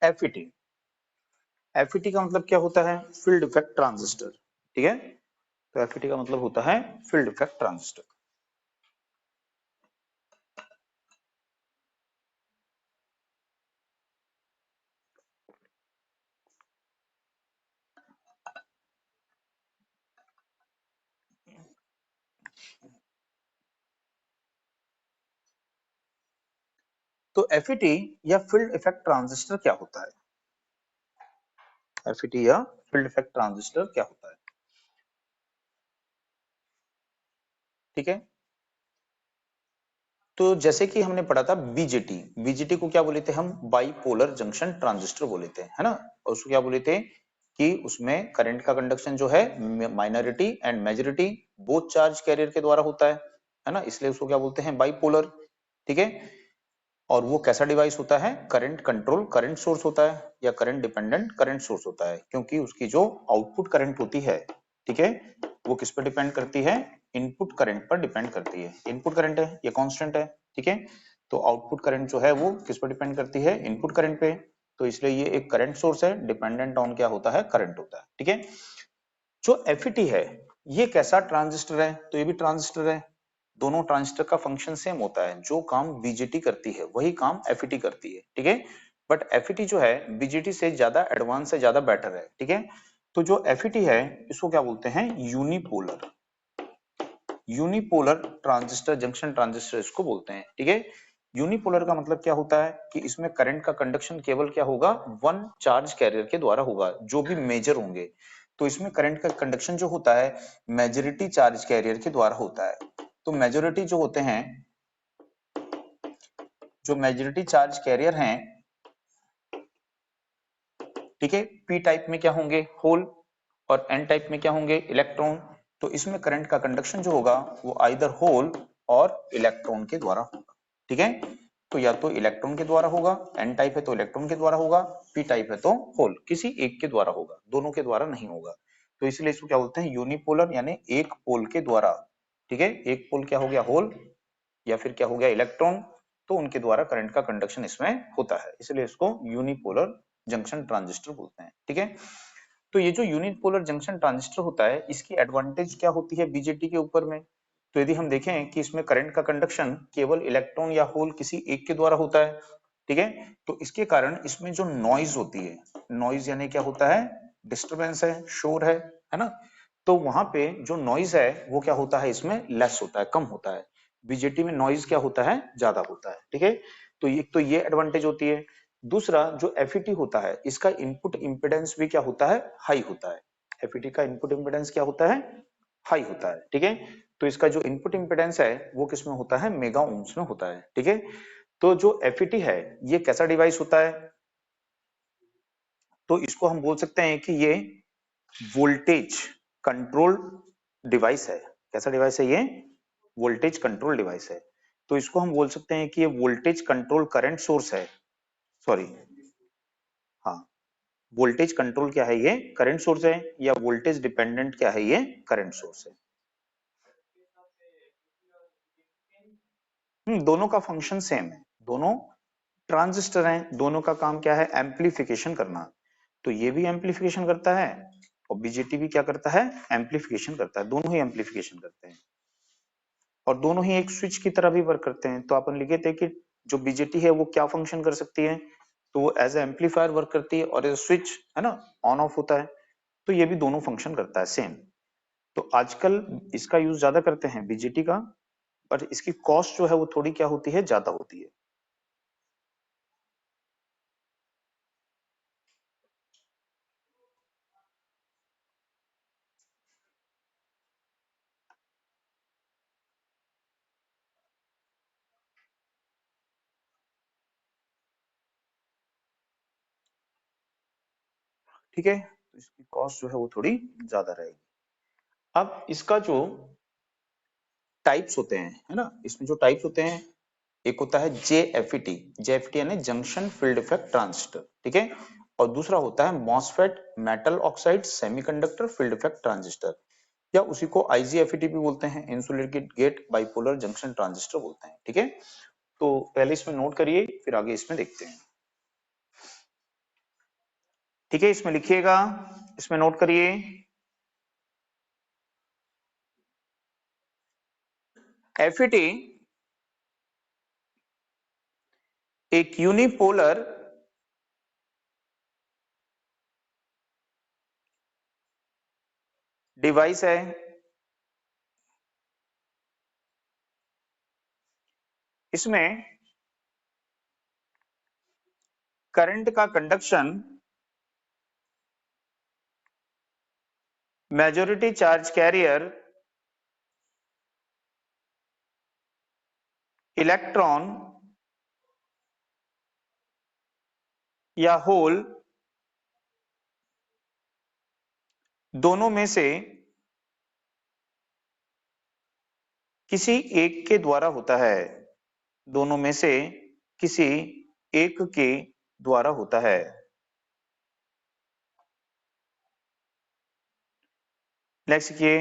एफईटी, एफईटी का मतलब क्या होता है, फील्ड इफेक्ट ट्रांजिस्टर। ठीक है, तो एफईटी का मतलब होता है फील्ड इफेक्ट ट्रांजिस्टर। तो एफईटी या फील्ड इफेक्ट ट्रांजिस्टर क्या होता है, एफईटी या फील्ड इफेक्ट ट्रांजिस्टर क्या होता है। ठीक है, तो जैसे कि हमने पढ़ा था बीजेटी, बीजेटी को क्या बोले थे हम, बाइपोलर जंक्शन ट्रांजिस्टर बोले थे, है ना, और उसको क्या बोले थे कि उसमें करंट का कंडक्शन जो है minority and majority both charge carrier के द्वारा होता है ना, इसलिए उसको क्या बोलते हैं, बाइपोलर। ठीक है, और वो कैसा डिवाइस होता है, करंट कंट्रोल करंट सोर्स होता है या करंट डिपेंडेंट करंट सोर्स होता है, क्योंकि उसकी जो आउटपुट करंट होती है, ठीक है, वो किस पर डिपेंड करती है, इनपुट करंट पर डिपेंड करती है। इनपुट करंट है ये कांस्टेंट है, ठीक है, तो आउटपुट करंट जो है वो किस पर डिपेंड करती है, इनपुट करंट पे। तो इसलिए ये एक करंट सोर्स है, डिपेंडेंट ऑन क्या होता है, करंट होता है। ठीक है, जो एफईटी है ये कैसा ट्रांजिस्टर है, तो ये भी ट्रांजिस्टर है, दोनों ट्रांजिस्टर का फंक्शन सेम होता है, जो काम बीजेटी करती है वही काम एफईटी करती है। ठीक है, बट एफईटी जो है बीजेटी से ज्यादा एडवांस है, ज्यादा बेटर है। ठीक है, तो जो एफईटी है इसको क्या बोलते हैं, unipolar, unipolar transistor junction transistor इसको बोलते हैं। ठीक है, यूनिपोलर का मतलब क्या होता है कि इसमें करंट का कंडक्शन केवल क्या होगा, वन चार्ज कैरियर के द्वारा होगा, जो भी मेजर होंगे। तो इसमें करंट का कंडक्शन जो होता है मेजॉरिटी चार्ज कैरियर के द्वारा होता है। तो मेजॉरिटी जो होते हैं, जो मेजॉरिटी चार्ज कैरियर हैं, ठीक है, पी टाइप में क्या होंगे, होल, और एन टाइप में क्या होंगे, इलेक्ट्रॉन। तो इसमें करंट का कंडक्शन जो होगा वो आइदर होल और इलेक्ट्रॉन के द्वारा होगा। ठीक है, तो या तो इलेक्ट्रॉन के द्वारा होगा, एन टाइप है तो इलेक्ट्रॉन के द्वारा होगा, पी टाइप है तो होल, किसी एक के द्वारा होगा, दोनों के द्वारा नहीं होगा। तो इसलिए इसको क्या बोलते हैं, यूनिपोलर, यानी एक पोल के द्वारा। ठीक है, एक पोल क्या हो गया, होल, या फिर क्या हो गया, इलेक्ट्रॉन, तो उनके द्वारा करंट का कंडक्शन इसमें होता है, इसलिए इसको यूनिपोलर जंक्शन ट्रांजिस्टर बोलते हैं। ठीक है, तो ये जो यूनिपोलर जंक्शन ट्रांजिस्टर होता है इसकी एडवांटेज क्या होती है बीजेटी के ऊपर में, तो यदि हम देखें कि इसमें करंट का कंडक्शन केवल इलेक्ट्रॉन या होल किसी एक के द्वारा होता है, ठीक है, तो इसके कारण इसमें जो नॉइज होती है, नॉइज यानी क्या होता है, डिस्टरबेंस है, शोर है ना, तो वहां पे जो नॉइज है वो क्या होता है, इसमें लेस होता है, कम होता है। बीजेटी में नॉइज क्या होता है, ज्यादा होता है। ठीक है, तो ये एडवांटेज होती है। दूसरा जो एफईटी होता है इसका इनपुट इंपेडेंस भी क्या होता है, हाई होता है। एफईटी का इनपुट इंपेडेंस क्या होता है, हाई होता है। ठीक है, तो इसका जो इनपुट इंपेडेंस है वो किसमें होता है, मेगा ओम्स में होता है। ठीक है, तो जो एफईटी है ये कैसा डिवाइस होता है, तो इसको हम बोल सकते हैं कि ये वोल्टेज कंट्रोल डिवाइस है। कैसा डिवाइस है ये? वोल्टेज कंट्रोल डिवाइस है। तो इसको हम बोल सकते हैं कि ये वोल्टेज कंट्रोल करंट सोर्स है। सॉरी, हाँ, वोल्टेज कंट्रोल क्या है? ये करंट सोर्स है, या वोल्टेज डिपेंडेंट क्या है? ये करंट सोर्स है। दोनों का फंक्शन सेम है, दोनों ट्रांजिस्टर हैं, दोनों का काम क्या है? एम्पलीफिकेशन करना। तो ये भी एम्पलीफिकेशन करता है और बीजेटी भी क्या करता है? एम्पलीफिकेशन करता है। दोनों ही एम्पलीफिकेशन करते हैं और दोनों ही एक स्विच की तरह भी वर्क करते हैं। तो अपन लिखे थे कि जो बीजेटी है वो क्या फंक्शन कर सकती है? तो वो एज ए एम्पलीफायर वर्क करती है और एज स्विच, है ना, ऑन ऑफ होता है। तो ये भी दोनों फंक्शन करता है सेम। तो आजकल इसका यूज ज्यादा करते हैं बीजेटी का, पर इसकी कॉस्ट जो है वो थोड़ी क्या होती है? ज्यादा होती है। ठीक है, तो इसकी कॉस्ट जो है वो थोड़ी ज्यादा रहेगी। अब इसका जो टाइप्स होते हैं, है ना, इसमें जो टाइप्स होते हैं, एक होता है जेएफईटी। जेएफईटी यानी जंक्शन फील्ड इफेक्ट ट्रांजिस्टर, ठीक है। और दूसरा होता है MOSFET, metal oxide semiconductor field effect transistor, या उसी को आईजीएफईटी भी बोलते हैं, insulated gate bipolar junction transistor बोलते हैं, ठीक है। तो पहले इसमें नोट करिए, फिर आगे इसमें देखते हैं। ठीक है, इसमें लिखिएगा, इसमें नोट करिए। एफईटी एक यूनिपोलर डिवाइस है। इसमें करंट का conduction majority charge carrier electron या होल दोनों में से किसी एक के द्वारा होता है। दोनों में से किसी एक के द्वारा होता है। नेक्स्ट लिखिए,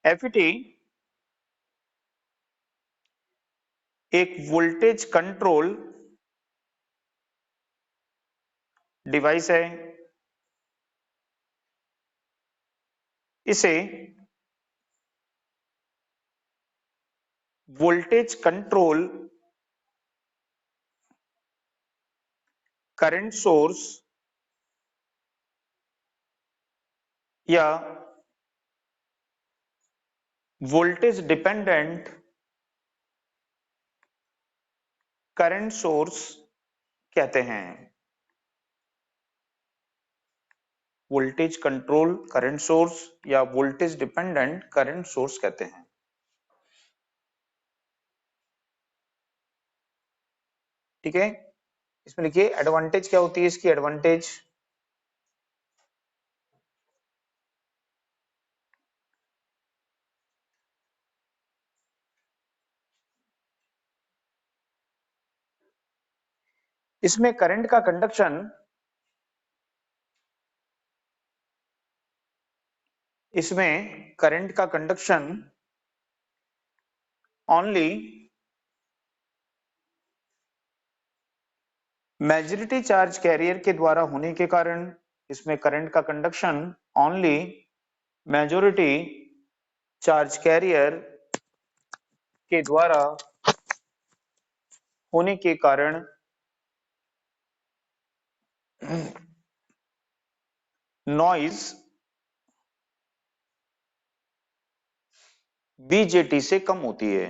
एफईटी एक वोल्टेज कंट्रोल डिवाइस है। इसे वोल्टेज कंट्रोल करंट सोर्स या वोल्टेज डिपेंडेंट करंट सोर्स कहते हैं। वोल्टेज कंट्रोल करंट सोर्स या वोल्टेज डिपेंडेंट करंट सोर्स कहते हैं। ठीक है, इसमें लिखिए एडवांटेज क्या होती है इसकी। एडवांटेज, इसमें करंट का कंडक्शन, इसमें करंट का conduction only majority charge carrier के द्वारा होने के कारण, इसमें करंट का conduction only majority charge carrier के द्वारा होने के कारण नॉइज बीजेटी से कम होती है।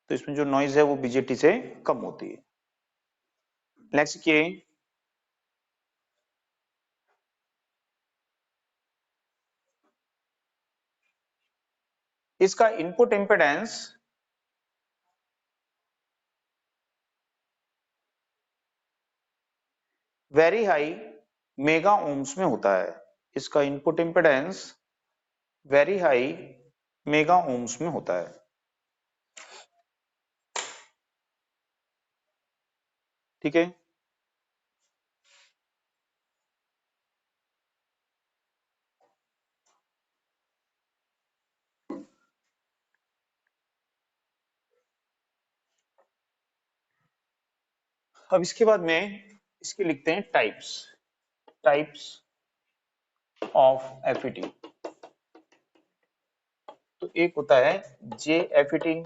तो इसमें जो नॉइज है वो बीजेटी से कम होती है। नेक्स्ट के, इसका input impedance very high mega ohms में होता है। इसका input impedance very high mega ohms में होता है। ठीक है, अब इसके बाद में इसके लिखते हैं टाइप्स। Types of FET. तो एक होता है जे एफईटी,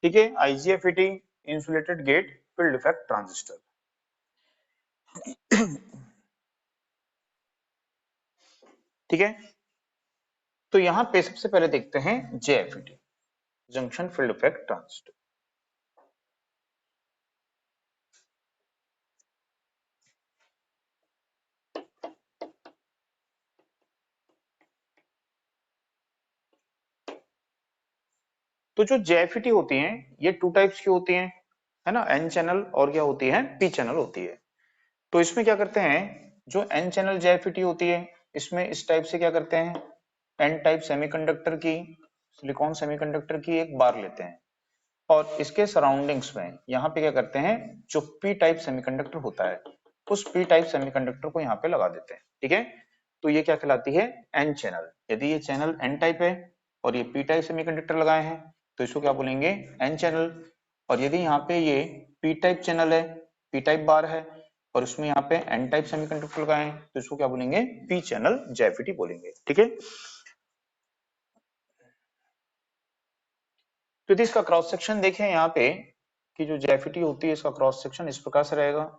ठीक है, IGFET insulated gate field effect transistor. ठीक है, तो यहां पे सबसे पहले देखते हैं JFET, junction field effect transistor. तो जो जेएफईटी होती हैं ये टू टाइप्स की होती हैं, है ना, एन चैनल और क्या होती है, पी चैनल होती है। तो इसमें क्या करते हैं, जो एन चैनल जेएफईटी होती है इसमें इस टाइप से क्या करते हैं, एन टाइप सेमीकंडक्टर की, सिलिकॉन सेमीकंडक्टर की एक बार लेते हैं और इसके सराउंडिंग्स में यहाँ पे क्या करते हैं, जो पी टाइप सेमीकंडक्टर होता है उस पी टाइप सेमीकंडक्टर को यहाँ पे लगा देते हैं। ठीक है, तो ये क्या कहलाती है, एन चैनल। यदि ये चैनल एन टाइप है और ये पी टाइप सेमीकंडक्टर लगाए हैं तो इसको क्या बोलेंगे, एन चैनल। और यदि यहाँ पे ये पी टाइप चैनल है, पी टाइप बार है और उसमें यहाँ पे एन टाइप सेमीकंडक्टर लगाए हैं तो इसको क्या बोलेंगे, पी चैनल जेएफईटी बोलेंगे। ठीक है, तो यदि इसका क्रॉस सेक्शन देखें यहाँ पे कि जो जेएफईटी होती है इसका क्रॉस सेक्शन इस प्रकार से रहेगा।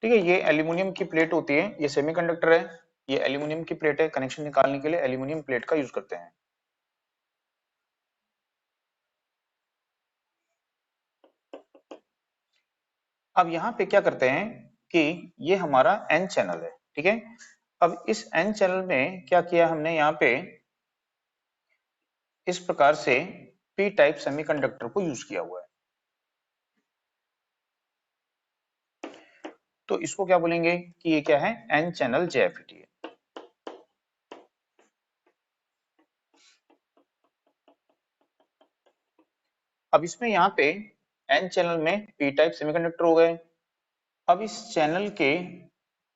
ठीक है, ये एल्यूमिनियम की प्लेट होती है, ये सेमीकंडक्टर है, ये एल्यूमिनियम की प्लेट है, कनेक्शन निकालने के लिए एल्यूमिनियम प्लेट का यूज करते हैं। अब यहाँ पे क्या करते हैं कि ये हमारा एन चैनल है। ठीक है, अब इस एन चैनल में क्या किया हमने, यहाँ पे इस प्रकार से पी टाइप सेमीकंडक्टर को यूज किया हुआ है। तो इसको क्या बोलेंगे कि ये क्या है, एन चैनल जेएफईटी है। अब इसमें यहाँ पे एन चैनल में पी टाइप सेमीकंडक्टर हो गए। अब इस चैनल के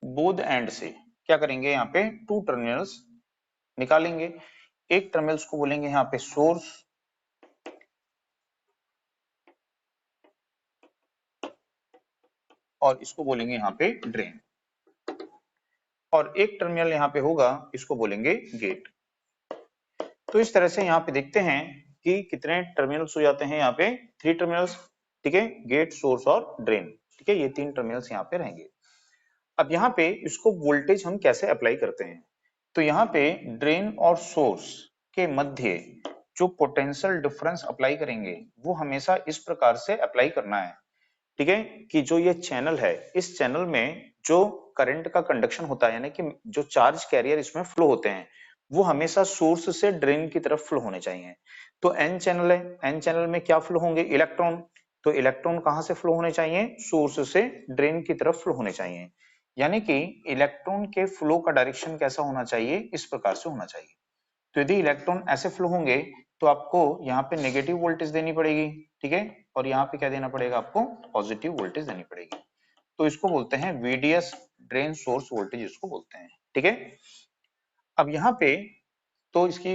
बोथ एंड से क्या करेंगे, यहाँ पे टू टर्मिनल्स निकालेंगे। एक टर्मिनल्स को बोलेंगे यहाँ पे सोर्स और इसको बोलेंगे यहाँ पे ड्रेन, और एक टर्मिनल यहाँ पे होगा इसको बोलेंगे गेट। तो इस तरह से यहाँ पे देखते हैं कि कितने टर्मिनल्स हो जाते हैं, यहाँ पे थ्री टर्मिनल्स। ठीक है, गेट, सोर्स और ड्रेन। ठीक है, ये तीन टर्मिनल्स यहाँ पे रहेंगे। अब यहाँ पे इसको वोल्टेज हम कैसे अप्लाई करते हैं, तो यहाँ पे ड्रेन और सोर्स के मध्य जो पोटेंशियल डिफरेंस अप्लाई करेंगे वो हमेशा इस प्रकार से अप्लाई करना है। ठीक है, कि जो ये चैनल है इस चैनल में जो करंट का कंडक्शन होता है, यानी कि जो चार्ज कैरियर इसमें फ्लो होते हैं वो हमेशा सोर्स से ड्रेन की तरफ फ्लो होने चाहिए। तो एन चैनल है, एन चैनल में क्या फ्लो होंगे, इलेक्ट्रॉन। तो इलेक्ट्रॉन कहां से फ्लो होने चाहिए, सोर्स से ड्रेन की तरफ फ्लो होने चाहिए। यानी कि इलेक्ट्रॉन के फ्लो का डायरेक्शन कैसा होना चाहिए, इस प्रकार से होना चाहिए। तो यदि इलेक्ट्रॉन ऐसे फ्लो होंगे तो आपको यहाँ पे नेगेटिव वोल्टेज देनी पड़ेगी, ठीक है, और यहाँ पे क्या देना पड़ेगा, आपको पॉजिटिव वोल्टेज देनी पड़ेगी। तो इसको बोलते हैं वीडीएस, ड्रेन सोर्स वोल्टेज इसको बोलते हैं, ठीक है। अब यहाँ पे तो इसकी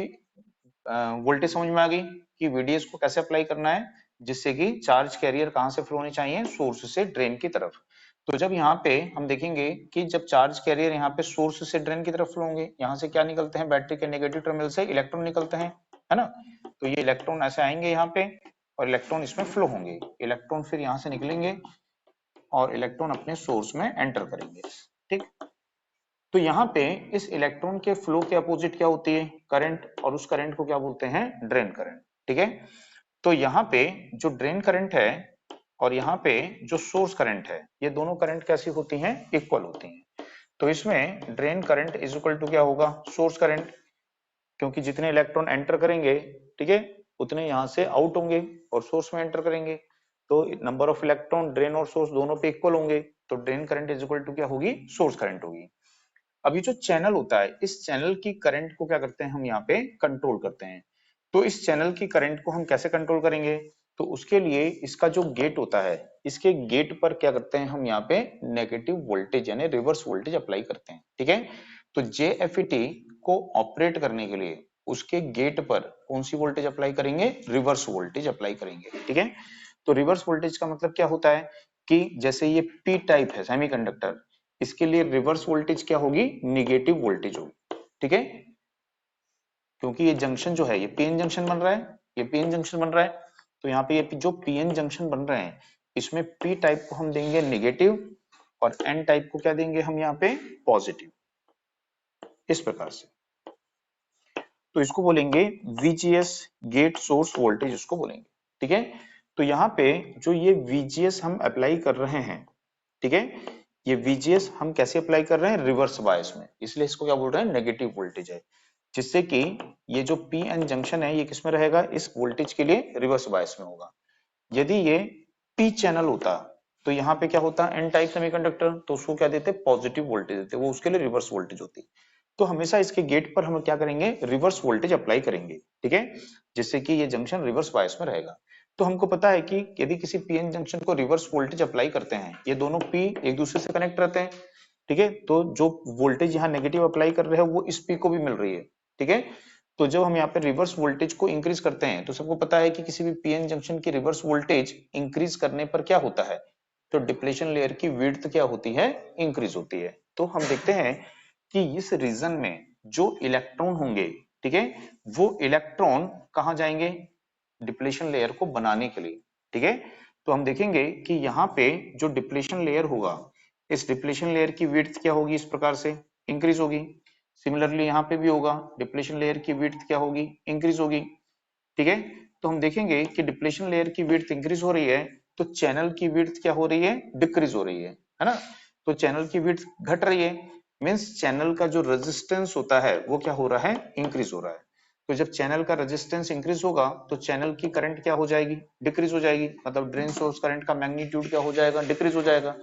वोल्टेज समझ में आ गई कि वीडीएस को कैसे अप्लाई करना है, जिससे कि चार्ज कैरियर कहां से फ्लो होनी चाहिए, सोर्स से ड्रेन की तरफ। तो जब यहाँ पे हम देखेंगे कि जब चार्ज कैरियर यहाँ पे सोर्स से ड्रेन की तरफ फ्लो होंगे, यहाँ से क्या निकलते हैं, बैटरी के नेगेटिव टर्मिनल से इलेक्ट्रॉन निकलते हैं, है ना। तो ये इलेक्ट्रॉन ऐसे आएंगे यहाँ पे और इलेक्ट्रॉन इसमें फ्लो होंगे, इलेक्ट्रॉन फिर यहाँ से निकलेंगे और इलेक्ट्रॉन अपने सोर्स में एंटर करेंगे, ठीक। तो यहाँ पे इस इलेक्ट्रॉन के फ्लो के अपोजिट क्या होती है, करंट, और उस करंट को क्या बोलते हैं, ड्रेन करंट, ठीक है। तो यहाँ पे जो ड्रेन करंट है और यहाँ पे जो सोर्स करंट है, ये दोनों करंट कैसी होती हैं, इक्वल होती हैं। तो इसमें drain current is equal to क्या होगा, सोर्स करंट, क्योंकि जितने इलेक्ट्रॉन एंटर करेंगे, ठीक है, उतने यहाँ से आउट होंगे और सोर्स में एंटर करेंगे। तो नंबर ऑफ इलेक्ट्रॉन ड्रेन और सोर्स दोनों पे इक्वल होंगे, तो drain current is equal to क्या होगी, सोर्स करंट होगी। अब ये जो चैनल होता है, इस चैनल की करंट को क्या करते हैं हम यहाँ पे कंट्रोल करते हैं। तो इस चैनल की करंट को हम कैसे कंट्रोल करेंगे, तो उसके लिए इसका जो गेट होता है, इसके गेट पर क्या करते हैं हम यहाँ पे नेगेटिव वोल्टेज यानी रिवर्स वोल्टेज अप्लाई करते हैं, ठीक है। तो जेएफईटी को ऑपरेट करने के लिए उसके गेट पर कौन सी वोल्टेज अप्लाई करेंगे, रिवर्स वोल्टेज अप्लाई करेंगे, ठीक है। तो रिवर्स वोल्टेज का मतलब क्या होता है कि जैसे ये पी टाइप है सेमीकंडक्टर, इसके लिए रिवर्स वोल्टेज क्या होगी, निगेटिव वोल्टेज होगी, ठीक है। क्योंकि ये जंक्शन जो है ये पीएन जंक्शन बन रहा है, ये पीएन जंक्शन बन रहा है, तो यहाँ पे ये जो पीएन जंक्शन बन रहे हैं, इसमें पी टाइप को हम देंगे नेगेटिव और एन टाइप को क्या देंगे हम यहाँ पे, पॉजिटिव, इस प्रकार से। तो इसको बोलेंगे वीजीएस, गेट सोर्स वोल्टेज इसको बोलेंगे, ठीक है। तो यहाँ पे जो ये वीजीएस हम अप्लाई कर रहे हैं, ठीक है, ये वीजीएस हम कैसे अप्लाई कर रहे हैं, रिवर्स बायस में, इसलिए इसको क्या बोल रहे हैं, नेगेटिव वोल्टेज है, जिससे कि ये जो पी एन जंक्शन है ये किसमें रहेगा, इस वोल्टेज के लिए रिवर्स बायस में होगा। यदि ये पी चैनल होता तो यहाँ पे क्या होता, एन टाइप सेमीकंडक्टर, तो उसको क्या देते, पॉजिटिव वोल्टेज देते, वो उसके लिए रिवर्स वोल्टेज होती। तो हमेशा इसके गेट पर हम क्या करेंगे, रिवर्स वोल्टेज अप्लाई करेंगे, ठीक है, जिससे कि ये जंक्शन रिवर्स बायस में रहेगा। तो हमको पता है कि यदि किसी पीएन जंक्शन को रिवर्स वोल्टेज अप्लाई करते हैं, ये दोनों पी एक दूसरे से कनेक्ट रहते हैं, ठीक है, तो जो वोल्टेज यहाँ नेगेटिव अप्लाई कर रहे हैं वो इस पी को भी मिल रही है, ठीक है। तो जब हम यहाँ पे रिवर्स वोल्टेज को इंक्रीज करते हैं, तो सबको पता है कि किसी भी पीएन जंक्शन की रिवर्स वोल्टेज इंक्रीज करने पर क्या होता है, तो डिप्लेशन लेयर की विड्थ क्या होती है, इंक्रीज होती है। तो हम देखते हैं कि इस रीजन में जो इलेक्ट्रॉन होंगे, ठीक है, वो इलेक्ट्रॉन कहाँ जाएंगे, डिप्लेशन लेयर को बनाने के लिए, ठीक है। तो हम देखेंगे कि यहाँ पे जो डिप्लेशन लेयर होगा, इस डिप्लेशन लेयर की विड्थ क्या होगी, इस प्रकार से इंक्रीज होगी। सिमिलरली यहाँ पे भी होगा, डिप्लेशन लेयर की विड्थ क्या होगी, इंक्रीज होगी, ठीक है। तो हम देखेंगे कि डिप्लेशन लेयर की विड्थ इंक्रीज हो रही है, तो चैनल की विड्थ क्या हो रही है, डिक्रीज हो रही है ना। तो चैनल की विड्थ घट रही है, मींस चैनल का जो रेजिस्टेंस होता है वो क्या हो रहा है, इंक्रीज हो रहा है। तो जब चैनल का रेजिस्टेंस इंक्रीज होगा तो चैनल की करंट क्या हो जाएगी, डिक्रीज हो जाएगी, मतलब ड्रेन सोर्स करंट का मैग्नीट्यूड क्या हो जाएगा, डिक्रीज हो जाएगा।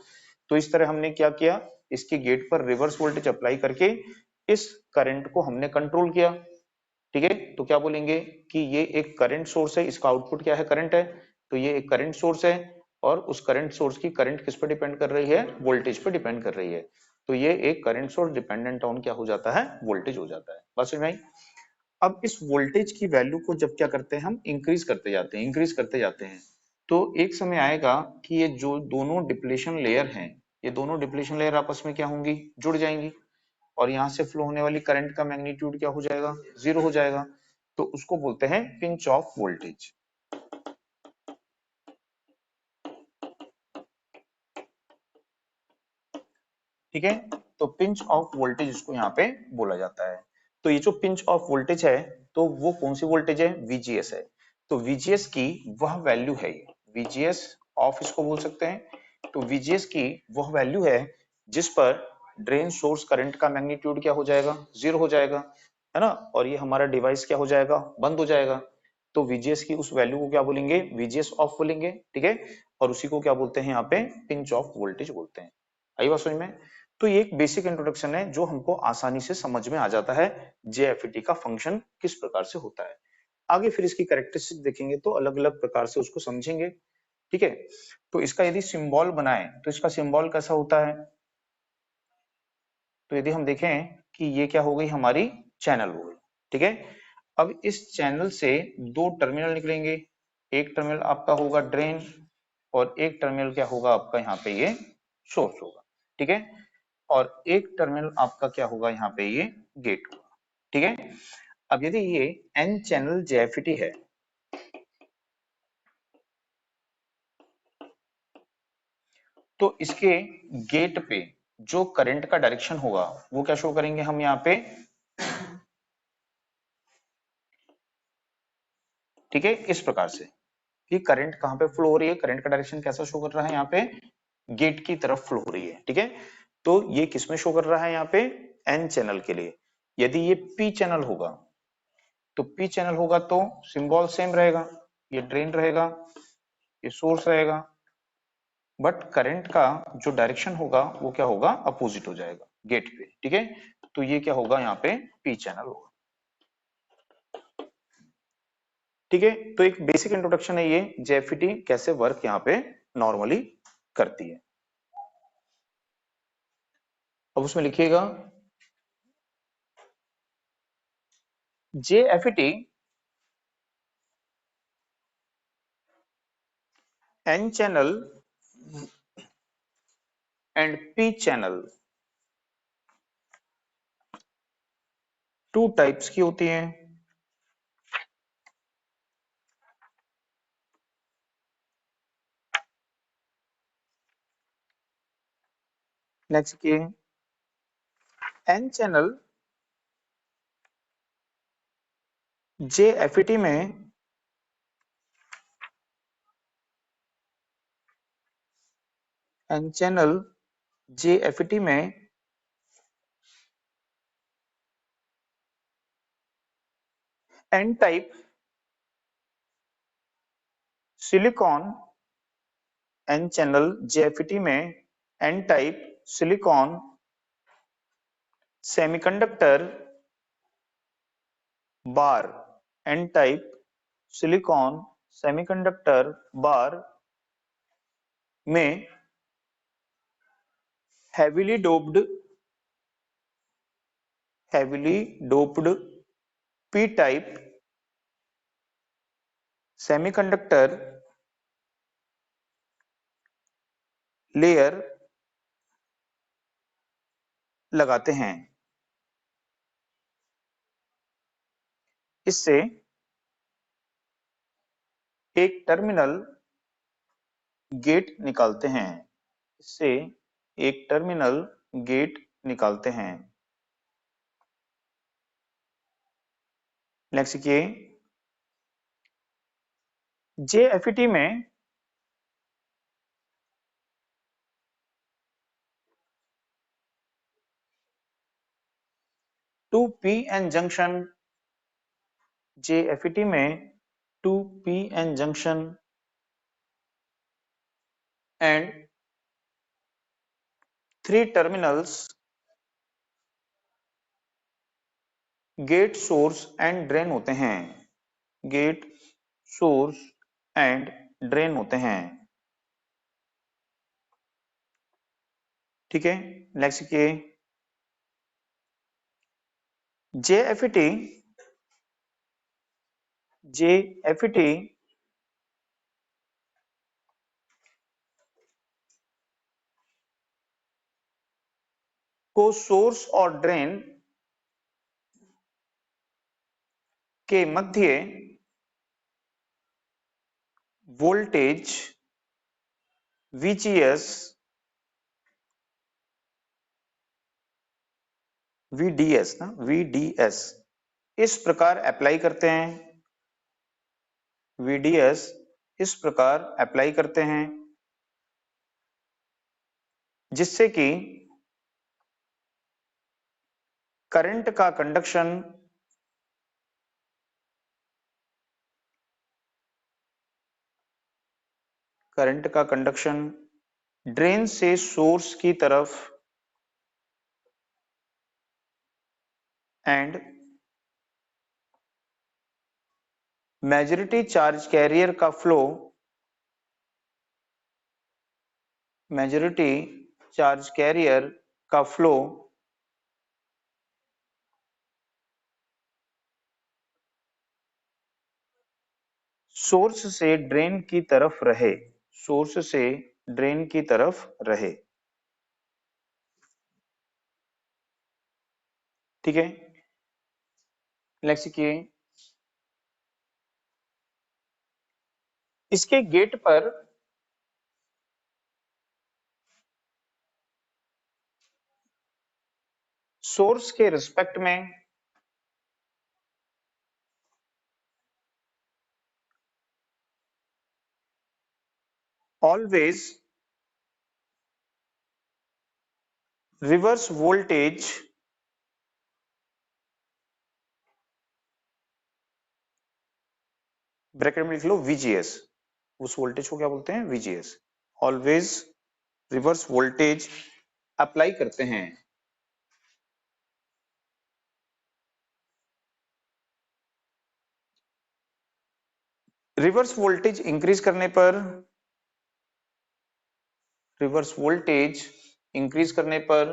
तो इस तरह हमने क्या किया, इसके गेट पर रिवर्स वोल्टेज अप्लाई करके इस करंट को हमने कंट्रोल किया, ठीक है। तो क्या बोलेंगे कि ये एक करंट सोर्स है, इसका आउटपुट क्या है, करंट है, तो ये एक करंट सोर्स है और उस करंट सोर्स की करंट किस पर डिपेंड कर रही है, वोल्टेज पर डिपेंड कर रही है। तो ये एक करंट सोर्स डिपेंडेंट ऑन क्या हो जाता है, वोल्टेज हो जाता है, बस भाई। अब इस वोल्टेज की वैल्यू को जब क्या करते हैं हम, इंक्रीज करते जाते हैं, इंक्रीज करते जाते हैं, तो एक समय आएगा कि ये जो दोनों डिप्लेशन लेयर हैं, ये दोनों डिप्लेशन लेयर आपस में क्या होंगी, जुड़ जाएंगी, और यहाँ से फ्लो होने वाली करंट का मैग्नीट्यूड क्या हो जाएगा, जीरो हो जाएगा। तो उसको बोलते हैं पिंच ऑफ वोल्टेज, ठीक है। तो पिंच ऑफ वोल्टेज इसको यहाँ पे बोला जाता है। तो ये जो पिंच ऑफ वोल्टेज है, तो वो कौन सी वोल्टेज है, वीजीएस है। तो वीजीएस की वह वैल्यू है, ये वीजीएस ऑफ इसको बोल सकते हैं। तो वीजीएस की वह वैल्यू है जिस पर ड्रेन सोर्स करंट का मैग्नीट्यूड क्या हो जाएगा, जीरो हो जाएगा। है ना, और ये हमारा डिवाइस क्या हो जाएगा, बंद हो जाएगा। तो VGS की उस वैल्यू को क्या बोलेंगे, VGS ऑफ बोलेंगे, ठीक है। और उसी को क्या बोलते हैं यहाँ पे, पिंच ऑफ वोल्टेज बोलते हैं। आई बात समझ में। तो ये एक बेसिक इंट्रोडक्शन है जो हमको आसानी से समझ में आ जाता है JFET का फंक्शन किस प्रकार से होता है। आगे फिर इसकी कैरेक्टरिस्टिक देखेंगे तो अलग अलग प्रकार से उसको समझेंगे, ठीक है। तो इसका यदि सिंबल बनाए तो इसका सिंबल कैसा होता है, तो यदि हम देखें कि ये क्या हो गई हमारी चैनल हो गई, ठीक है। अब इस चैनल से दो टर्मिनल निकलेंगे, एक टर्मिनल आपका होगा ड्रेन और एक टर्मिनल क्या होगा आपका यहाँ पे ये सोर्स होगा, ठीक है। और एक टर्मिनल आपका क्या होगा यहाँ पे ये गेट होगा, ठीक है। अब यदि ये एन चैनल JFET है तो इसके गेट पे जो करंट का डायरेक्शन होगा वो क्या शो करेंगे हम यहाँ पे, ठीक है। इस प्रकार से कि करंट कहाँ पे फ्लो हो रही है, करंट का डायरेक्शन कैसा शो कर रहा है यहाँ पे, गेट की तरफ फ्लो हो रही है, ठीक है। तो ये किसमें शो कर रहा है यहाँ पे, एन चैनल के लिए। यदि ये पी चैनल होगा तो पी चैनल होगा तो सिंबल सेम रहेगा, ये ड्रेन रहेगा, ये सोर्स रहेगा, बट करंट का जो डायरेक्शन होगा वो क्या होगा, अपोजिट हो जाएगा गेट पे, ठीक है। तो ये क्या होगा यहाँ पे पी चैनल होगा, ठीक है। तो एक बेसिक इंट्रोडक्शन है ये JFET कैसे वर्क यहाँ पे नॉर्मली करती है। अब उसमें लिखिएगा JFET N channel and P channel two types की होती हैं। नेक्स्ट की N चैनल JFET में N चैनल JFET में N type silicon, N channel JFET में N टाइप सिलिकॉन सेमीकंडक्टर बार, N टाइप सिलिकॉन सेमीकंडक्टर बार में heavily doped P type semiconductor layer लगाते हैं। इससे एक टर्मिनल गेट निकालते हैं, इससे एक टर्मिनल गेट निकालते हैं। नेक्स्ट देखिए JFET में टू PN जंक्शन, JFET में two PN junction and three terminals gate source and drain होते हैं, गेट सोर्स एंड ड्रेन होते हैं, ठीक है। नेक्स्ट देखिए JFET को सोर्स और ड्रेन के मध्य वोल्टेज VGS VDS ना VDS इस प्रकार अप्लाई करते हैं, VDS इस प्रकार अप्लाई करते हैं जिससे कि करंट का कंडक्शन करंट का कंडक्शन ड्रेन से सोर्स की तरफ एंड मेजॉरिटी चार्ज कैरियर का फ्लो, मेजॉरिटी चार्ज कैरियर का फ्लो सोर्स से ड्रेन की तरफ रहे, सोर्स से ड्रेन की तरफ रहे। ठीक है, नेक्स्ट लिखिए, इसके गेट पर सोर्स के रिस्पेक्ट में ऑलवेज रिवर्स वोल्टेज ब्रैकेट में लिख लो VGS, उस वोल्टेज को क्या बोलते हैं? VGS। Always reverse voltage apply करते हैं। रिवर्स वोल्टेज इंक्रीज करने पर, रिवर्स वोल्टेज इंक्रीज करने पर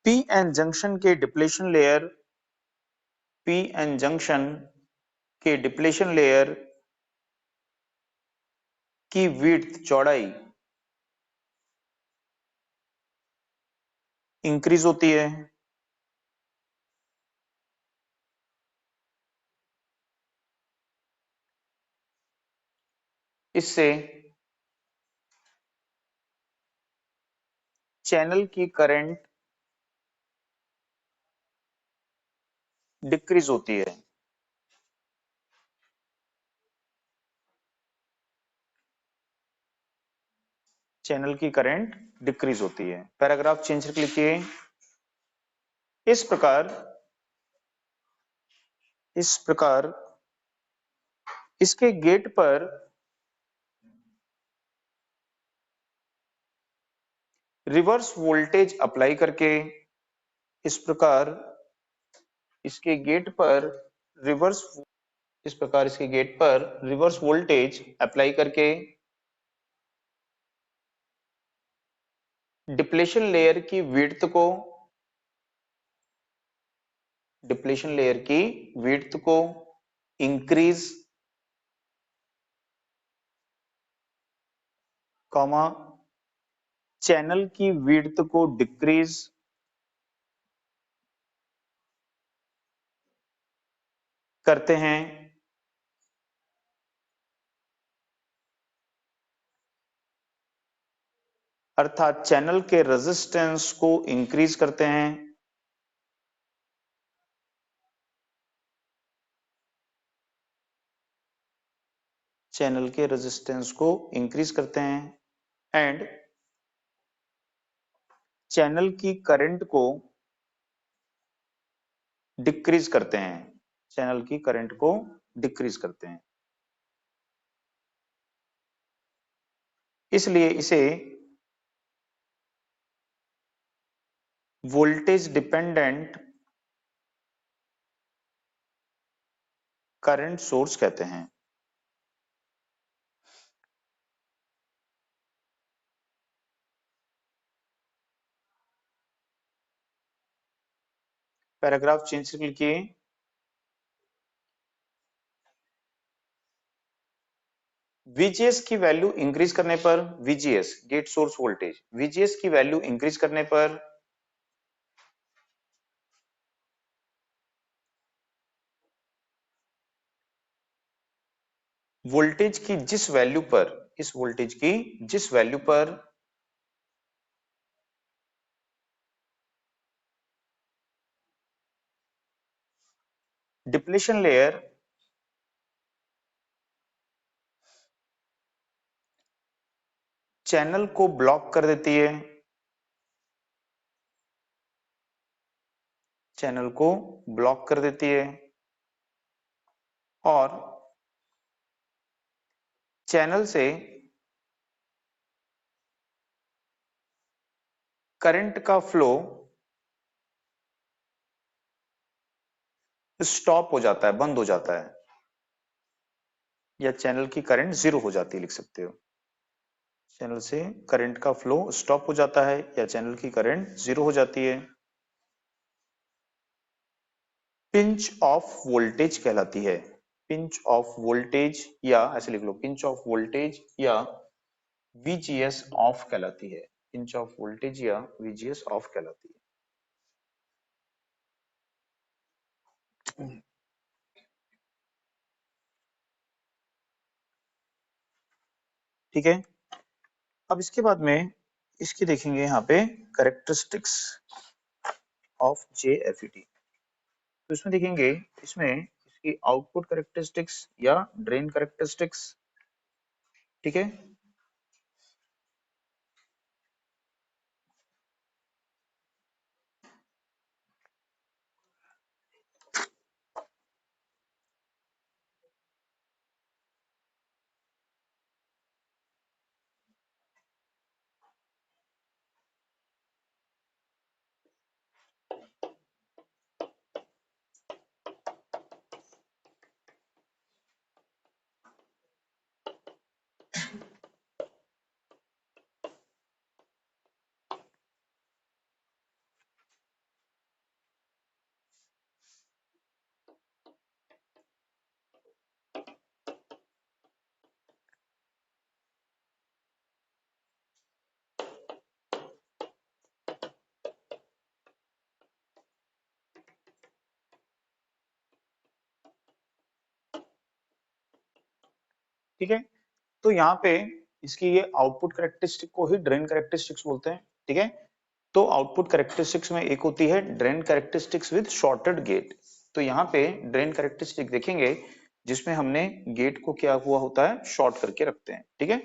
पी एन जंक्शन के depletion layer, P N junction के डिप्लेशन लेयर की विड्थ, चौड़ाई इंक्रीज होती है। इससे चैनल की करंट डिक्रीज होती है। चैनल की करंट डिक्रीज होती है। पैराग्राफ चेंज करके लिखिए, इस प्रकार, इस प्रकार इसके गेट पर रिवर्स वोल्टेज अप्लाई करके, इस प्रकार इसके गेट पर रिवर्स, इस प्रकार इसके गेट पर रिवर्स वोल्टेज अप्लाई करके डिप्लेशन लेयर की विड्थ को, डिप्लेशन लेयर की विड्थ को इंक्रीज, कॉमा चैनल की विड्थ को डिक्रीज करते हैं। अर्थात चैनल के रेजिस्टेंस को इंक्रीज करते हैं, चैनल के रेजिस्टेंस को इंक्रीज करते हैं एंड चैनल की करंट को डिक्रीज करते हैं, चैनल की करंट को डिक्रीज करते हैं। इसलिए इसे वोल्टेज डिपेंडेंट करंट सोर्स कहते हैं। पैराग्राफ चेंज करके लिखिए, VGS की वैल्यू इंक्रीज करने पर, VGS gate source voltage, VGS की वैल्यू इंक्रीज करने पर वोल्टेज की जिस वैल्यू पर, इस वोल्टेज की जिस वैल्यू पर डिप्लेशन लेयर चैनल को ब्लॉक कर देती है, चैनल को ब्लॉक कर देती है और चैनल से करंट का फ्लो स्टॉप हो जाता है, बंद हो जाता है, या चैनल की करंट जीरो हो जाती है, लिख सकते हो। चैनल से करंट का फ्लो स्टॉप हो जाता है या चैनल की करंट जीरो हो जाती है। पिंच ऑफ वोल्टेज कहलाती है, पिंच ऑफ वोल्टेज, या ऐसे लिख लो पिंच ऑफ वोल्टेज या वीजीएस ऑफ कहलाती है, पिंच ऑफ वोल्टेज या वीजीएस ऑफ कहलाती है। ठीक है, अब इसके बाद में इसकी देखेंगे यहाँ पे करेक्टरिस्टिक्स ऑफ जेएफईटी। तो इसमें देखेंगे, इसमें इसकी आउटपुट करेक्टरिस्टिक्स या ड्रेन करेक्टरिस्टिक्स। ठीक है, ठीक है, तो यहाँ पे इसकी ये आउटपुट करेक्टरिस्टिक को ही ड्रेन करेक्टरिस्टिक्स बोलते हैं। ठीक है, तो आउटपुट करेक्टरिस्टिक्स में एक होती है drain characteristics with shorted gate. तो यहाँ पे ड्रेन करेक्टरिस्टिक देखेंगे जिसमें हमने गेट को क्या हुआ होता है, शॉर्ट करके रखते हैं। ठीक है,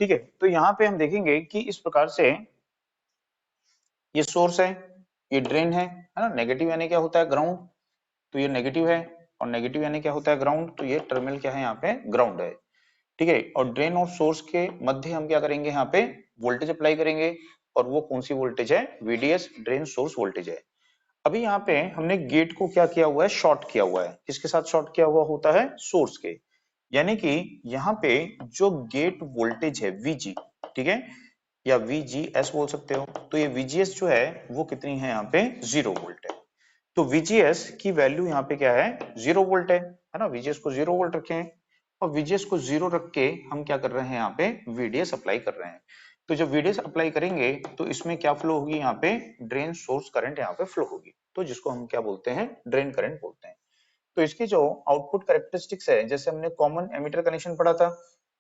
ठीक है, तो यहाँ पे हम देखेंगे कि इस प्रकार से ये सोर्स है, ये ड्रेन है ना। नेगेटिव यानी क्या होता है, ग्राउंड, तो ये नेगेटिव है, और नेगेटिव यानी क्या होता है, ग्राउंड, तो ये टर्मिनल क्या है यहाँ पे, ग्राउंड है। ठीक है, और ड्रेन और सोर्स के मध्य हम क्या करेंगे, यहाँ पे वोल्टेज अप्लाई करेंगे, और वो कौन सी वोल्टेज है, वीडीएस, ड्रेन सोर्स वोल्टेज है। अभी यहाँ पे हमने गेट को क्या किया हुआ है, शॉर्ट किया हुआ है। किसके साथ शॉर्ट किया हुआ होता है, सोर्स के, यानी कि यहाँ पे जो गेट वोल्टेज है वीजी, ठीक है, या वीजीएस बोल सकते हो, तो ये वीजीएस जो है वो कितनी है, यहाँ पे 0 वोल्ट है। तो वीजीएस की वैल्यू यहाँ पे क्या है, 0 वोल्ट है ना। वीजीएस को 0 वोल्ट रखे हैं, और वीजीएस को 0 रख के हम क्या कर रहे हैं, यहाँ पे वीडीएस अप्लाई कर रहे हैं। तो जब वीडीएस अप्लाई करेंगे तो इसमें क्या फ्लो होगी, यहाँ पे ड्रेन सोर्स करंट यहाँ पे फ्लो होगी, तो जिसको हम क्या बोलते हैं, ड्रेन करंट बोलते हैं। तो इसकी जो आउटपुट कैरेक्टरिस्टिक्स है, जैसे हमने कॉमन एमिटर कनेक्शन पढ़ा था,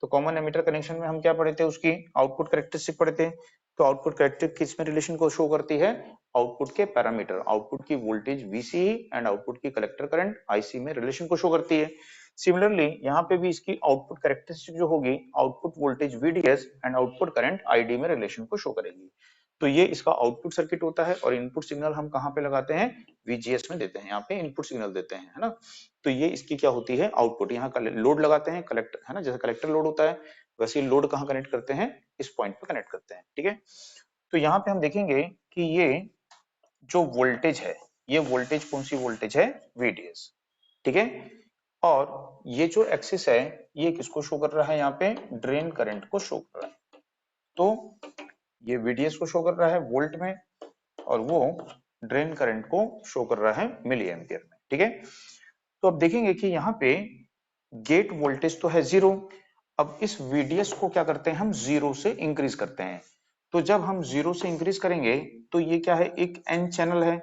तो कॉमन एमिटर कनेक्शन में हम क्या पढ़े थे, उसकी आउटपुट कैरेक्टरिस्टिक पढ़े थे। तो आउटपुट कैरेक्टरिस्टिक किस में रिलेशन को शो करती है, आउटपुट के पैरामीटर, आउटपुट की वोल्टेज वीसी एंड आउटपुट की कलेक्टर करंट आईसी में रिलेशन को शो करती है। सिमिलरली यहाँ पे भी इसकी आउटपुट कैरेक्टरिस्टिक जो होगी, output voltage VDS and output current ID में रिलेशन को शो करेगी। तो ये इसका आउटपुट सर्किट होता है और इनपुट सिग्नल हम कहाँ पे लगाते हैं, वीजीएस में देते हैं, यहाँ पे इनपुट सिग्नल देते हैं, है ना। तो ये इसकी क्या होती है, आउटपुट। यहाँ लोड लगाते हैं, कलेक्टर, है ना, जैसे कलेक्टर लोड होता है वैसे ही लोड कहाँ कनेक्ट करते हैं, इस पॉइंट पे कनेक्ट करते हैं, ठीक है। तो यहाँ पे हम देखेंगे कि ये जो वोल्टेज है, ये वोल्टेज कौन सी वोल्टेज है, वीडीएस, ठीक है। और ये जो एक्सिस है ये किसको शो कर रहा है, यहाँ पे ड्रेन करंट को शो कर रहा है। तो ये वीडीएस को शो कर रहा है वोल्ट में और वो ड्रेन करंट को शो कर रहा है मिली एम्पियर में, ठीक है। तो अब देखेंगे कि यहाँ पे गेट वोल्टेज तो है 0। अब इस वीडीएस को क्या करते हैं हम, 0 से इंक्रीज करते हैं। तो जब हम 0 से इंक्रीज करेंगे तो ये क्या है, एक एन चैनल है।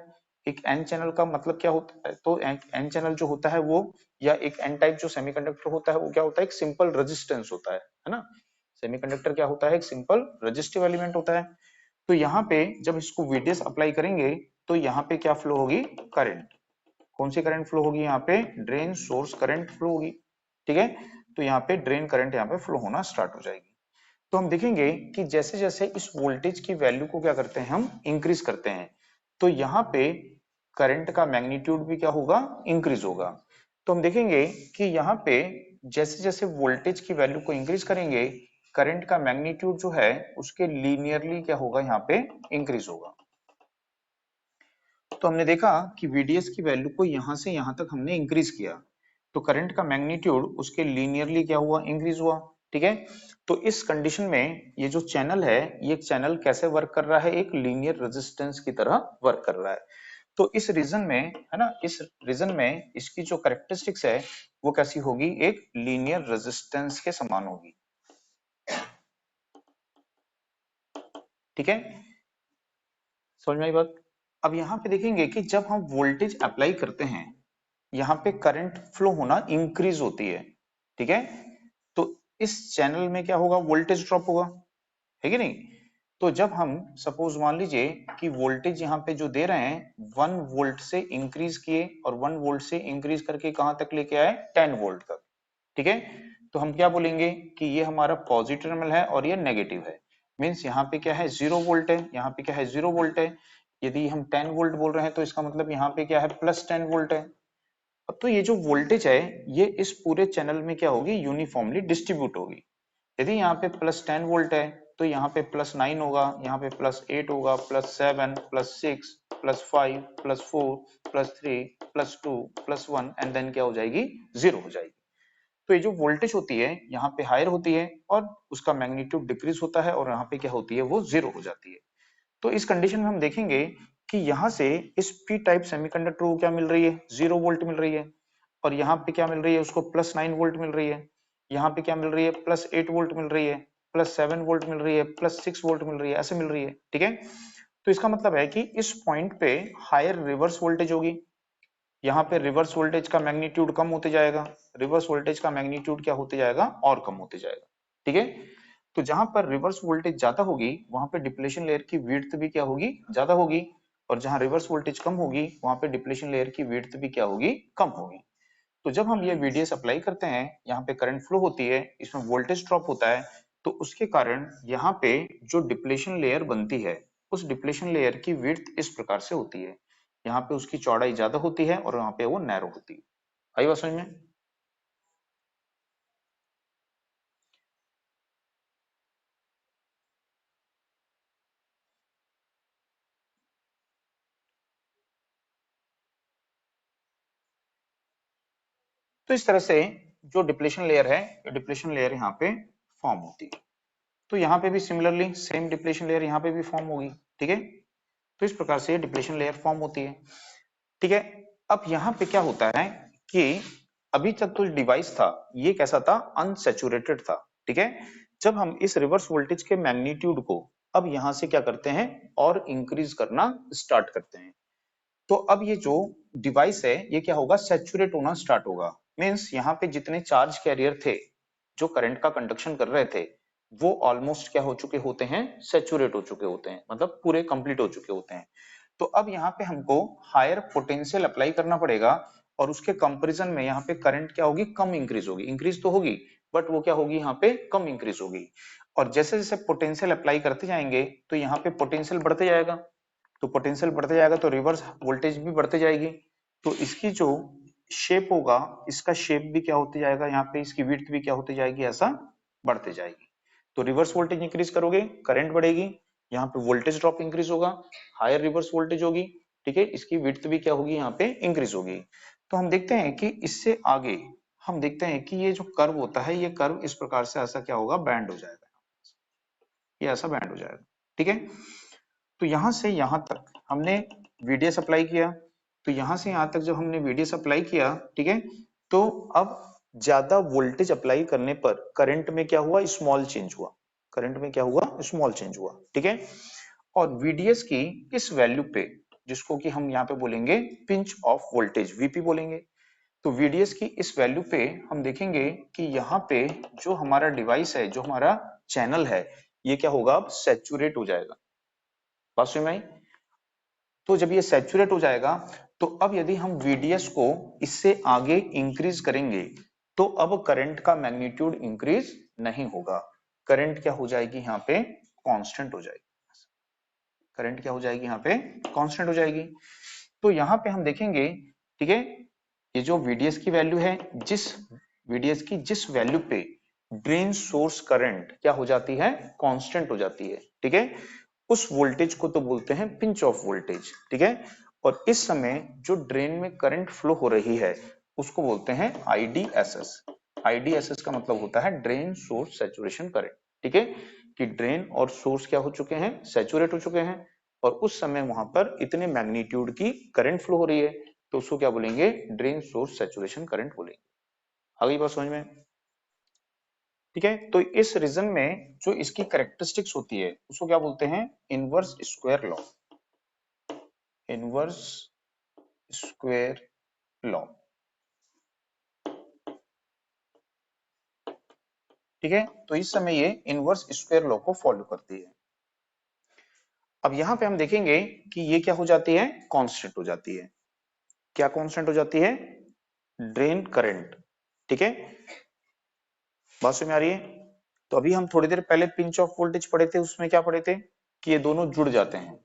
एक एन चैनल का मतलब क्या होता है, तो एन चैनल जो होता है वो, या एक एन टाइप जो सेमीकंडक्टर होता है वो क्या होता है, एक सिंपल रेजिस्टेंस होता है ना। सेमीकंडक्टर क्या होता है, एक सिंपल रेजिस्टिव एलिमेंट होता है। तो यहाँ पे जब इसको वीडीएस अप्लाई करेंगे तो यहाँ पे क्या फ्लो होगी, करंट। कौन सी करंट फ्लो होगी, यहाँ पे ड्रेन सोर्स करंट फ्लो होगी, ठीक है। तो यहाँ पे ड्रेन करंट यहाँ पे फ्लो होना स्टार्ट हो जाएगी। तो हम देखेंगे कि जैसे जैसे इस वोल्टेज की वैल्यू को क्या करते हैं हम, इंक्रीज करते हैं, तो यहाँ पे करंट का मैग्नीट्यूड भी क्या होगा, इंक्रीज होगा। तो हम देखेंगे कि यहाँ पे जैसे जैसे वोल्टेज की वैल्यू को इंक्रीज करेंगे, करंट का मैग्नीट्यूड जो है उसके लीनियरली क्या होगा, यहाँ पे इंक्रीज होगा। तो हमने देखा कि वीडीएस की वैल्यू को यहां से यहां तक हमने इंक्रीज किया, तो करंट का मैग्नीट्यूड उसके लीनियरली क्या हुआ, इंक्रीज हुआ, ठीक है। तो इस कंडीशन में ये जो चैनल है, ये चैनल कैसे वर्क कर रहा है, एक लीनियर रेजिस्टेंस की तरह वर्क कर रहा है। तो इस रीजन में, है ना, इस रीजन में इसकी जो कैरेक्टरिस्टिक्स है वो कैसी होगी, एक लीनियर रेजिस्टेंस के समान होगी, ठीक है। समझ में आई बात। अब यहाँ पे देखेंगे कि जब हम वोल्टेज अप्लाई करते हैं, यहाँ पे करंट फ्लो होना इंक्रीज होती है, ठीक है। तो इस चैनल में क्या होगा, वोल्टेज ड्रॉप होगा, है कि नहीं। तो जब हम सपोज मान लीजिए कि वोल्टेज यहाँ पे जो दे रहे हैं 1 वोल्ट से इंक्रीज किए और 1 वोल्ट से इंक्रीज करके कहां तक लेके आए, 10 वोल्ट तक, ठीक है। तो हम क्या बोलेंगे कि ये हमारा पॉजिटिव टर्मिनल है और ये नेगेटिव है। मीन्स यहाँ पे क्या है, 0 वोल्ट है, यहाँ पे क्या है, 0 वोल्ट है। यदि हम 10 वोल्ट बोल रहे हैं तो इसका मतलब यहाँ पे क्या है, +10 वोल्ट है। अब तो ये जो वोल्टेज है ये इस पूरे चैनल में क्या होगी, यूनिफॉर्मली डिस्ट्रीब्यूट होगी। यदि यहाँ पे +10 वोल्ट है तो यहाँ पे +9 होगा, यहाँ पे +8 होगा, +7, +6, +5, +4, +3, +2, +1 एंड देन क्या हो जाएगी, 0 हो जाएगी। तो ये जो वोल्टेज होती है यहाँ पे हायर होती है और उसका मैग्नीट्यूड डिक्रीज होता है और यहाँ पे क्या होती है, वो 0 हो जाती है। तो इस कंडीशन में हम देखेंगे कि यहाँ से इस पी टाइप सेमीकंडक्टर को क्या मिल रही है, 0 वोल्ट मिल रही है। और यहाँ पे क्या मिल रही है, उसको +9 वोल्ट मिल रही है। यहाँ पे क्या मिल रही है, +8 वोल्ट मिल रही है, +7 वोल्ट मिल रही है, +6 वोल्ट मिल रही है, ऐसे मिल रही है, ठीक है। तो इसका मतलब है कि इस पॉइंट पे हायर रिवर्स वोल्टेज होगी, यहाँ पे रिवर्स वोल्टेज का मैग्नीट्यूड कम होते जाएगा, रिवर्स वोल्टेज का मैग्नीट्यूड क्या होते जाएगा, और कम होते जाएगा, ठीक है। तो जहां पर रिवर्स वोल्टेज ज्यादा होगी वहां पे डिप्लेशन लेयर की विड्थ भी क्या होगी, ज्यादा होगी। और जहां रिवर्स वोल्टेज कम होगी वहां पे डिप्लेशन लेयर की विड्थ भी क्या होगी, कम होगी। तो जब हम ये वीडीएस अप्लाई करते हैं, यहाँ पे करंट फ्लो होती है, इसमें वोल्टेज ड्रॉप होता है, तो उसके कारण यहाँ पे जो डिप्लेशन लेयर बनती है, उस डिप्लेशन लेयर की विड्थ इस प्रकार से होती है। यहाँ पे उसकी चौड़ाई ज्यादा होती है और यहाँ पे वो नैरो होती है। आई बात समझ में। तो इस तरह से जो डिप्लेशन लेयर है, डिप्लेशन लेयर यहाँ पे फॉर्म होती है। तो यहाँ पे भी सिमिलरली सेम डिप्लेशन लेयर यहाँ पे भी फॉर्म होगी, ठीक है। तो इस प्रकार से डिप्लेशन लेयर फॉर्म होती है, ठीक है। अब यहाँ पे क्या होता है कि अभी तक तो डिवाइस था ये कैसा था, अनसैचुरेटेड था, ठीक है। जब हम इस रिवर्स वोल्टेज के मैग्नीट्यूड को अब यहाँ से क्या करते हैं, और इंक्रीज करना स्टार्ट करते हैं, तो अब ये जो डिवाइस है ये क्या होगा, सैचुरेट होना स्टार्ट होगा। मीन्स यहाँ पे जितने चार्ज कैरियर थे जो करंट का कंडक्शन कर रहे थे, वो ऑलमोस्ट क्या हो चुके होते हैं, सैचुरेट हो चुके होते हैं, मतलब पूरे कंप्लीट हो चुके होते हैं। तो अब यहाँ पे हमको हायर पोटेंशियल अप्लाई करना पड़ेगा और उसके कंपैरिजन में यहाँ पे करंट क्या होगी, कम इंक्रीज होगी, इंक्रीज तो होगी बट वो क्या होगी, यहाँ पे कम इंक्रीज होगी। और जैसे जैसे पोटेंशियल अप्लाई करते जाएंगे तो यहाँ पे पोटेंशियल बढ़ते जाएगा, तो पोटेंशियल बढ़ते जाएगा तो रिवर्स वोल्टेज भी बढ़ते जाएगी। तो इसकी जो शेप होगा, इसका शेप भी क्या होते जाएगा, यहाँ पे इसकी विड्थ भी क्या होती जाएगी, ऐसा बढ़ते जाएगी। तो रिवर्स वोल्टेज इंक्रीज करोगे करंट बढ़ेगी, यहाँ पे वोल्टेज ड्रॉप इंक्रीज होगा, हायर रिवर्स वोल्टेज होगी, ठीक है, इसकी विड्थ भी क्या होगी, यहाँ पे इंक्रीज होगी। तो हम देखते हैं कि इससे आगे हम देखते हैं कि ये जो कर्व होता है, ये कर्व इस प्रकार से ऐसा क्या होगा, बैंड हो जाएगा, ये ऐसा बैंड हो जाएगा, ठीक है। तो यहां से यहां तक हमने VDS अप्लाई किया, तो यहां से यहां तक जब हमने VDS अप्लाई किया, ठीक है, तो अब ज्यादा वोल्टेज अप्लाई करने पर करंट में क्या हुआ, स्मॉल चेंज हुआ, करंट में क्या हुआ, स्मॉल चेंज हुआ, ठीक है। और VDS की इस वैल्यू पे, जिसको कि हम यहाँ पे बोलेंगे पिंच ऑफ वोल्टेज, VP बोलेंगे, तो VDS की इस वैल्यू पे हम देखेंगे कि यहाँ पे जो हमारा डिवाइस है, जो हमारा चैनल है, ये क्या होगा, अब सैचुरेट हो जाएगा। बात समझ में आई? तो जब ये सैचुरेट हो जाएगा, तो अब यदि हम VDS को इससे आगे इंक्रीज करेंगे, तो अब करंट का मैग्नीट्यूड इंक्रीज नहीं होगा, करंट क्या हो जाएगी, यहाँ पे कांस्टेंट हो जाएगी, करंट क्या हो जाएगी, यहाँ पे कांस्टेंट हो जाएगी। तो यहाँ पे हम देखेंगे, ठीक है, ये जो VDS की वैल्यू है, जिस VDS की जिस वैल्यू पे ड्रेन सोर्स करंट क्या हो जाती है, कांस्टेंट हो जाती है, ठीक है, उस वोल्टेज को तो बोलते हैं पिंच ऑफ वोल्टेज, ठीक है। और इस समय जो ड्रेन में करंट फ्लो हो रही है, उसको बोलते हैं IDSS। IDSS का मतलब होता है ड्रेन सोर्स सैचुरेशन करंट, ठीक है, कि ड्रेन और सोर्स क्या हो चुके हैं, सैचुरेट हो चुके हैं, और उस समय वहां पर इतने मैग्नीट्यूड की करंट फ्लो हो रही है, तो उसको क्या बोलेंगे, ड्रेन सोर्स सैचुरेशन करंट बोलेंगे। आ गई बात समझ में? ठीक है, तो इस रीजन में जो इसकी कैरेक्टरिस्टिक्स होती है, उसको क्या बोलते हैं, inverse square law, inverse square law, ठीक है। तो इस समय ये इनवर्स स्क्वायर लॉ को फॉलो करती है। अब यहां पे हम देखेंगे कि ये क्या हो जाती है, कांस्टेंट हो जाती है। क्या कांस्टेंट हो जाती है, ड्रेन करंट, ठीक है। बात समझ में आ रही है? तो अभी हम थोड़ी देर पहले पिंच ऑफ वोल्टेज पढ़े थे, उसमें क्या पढ़े थे कि ये दोनों जुड़ जाते हैं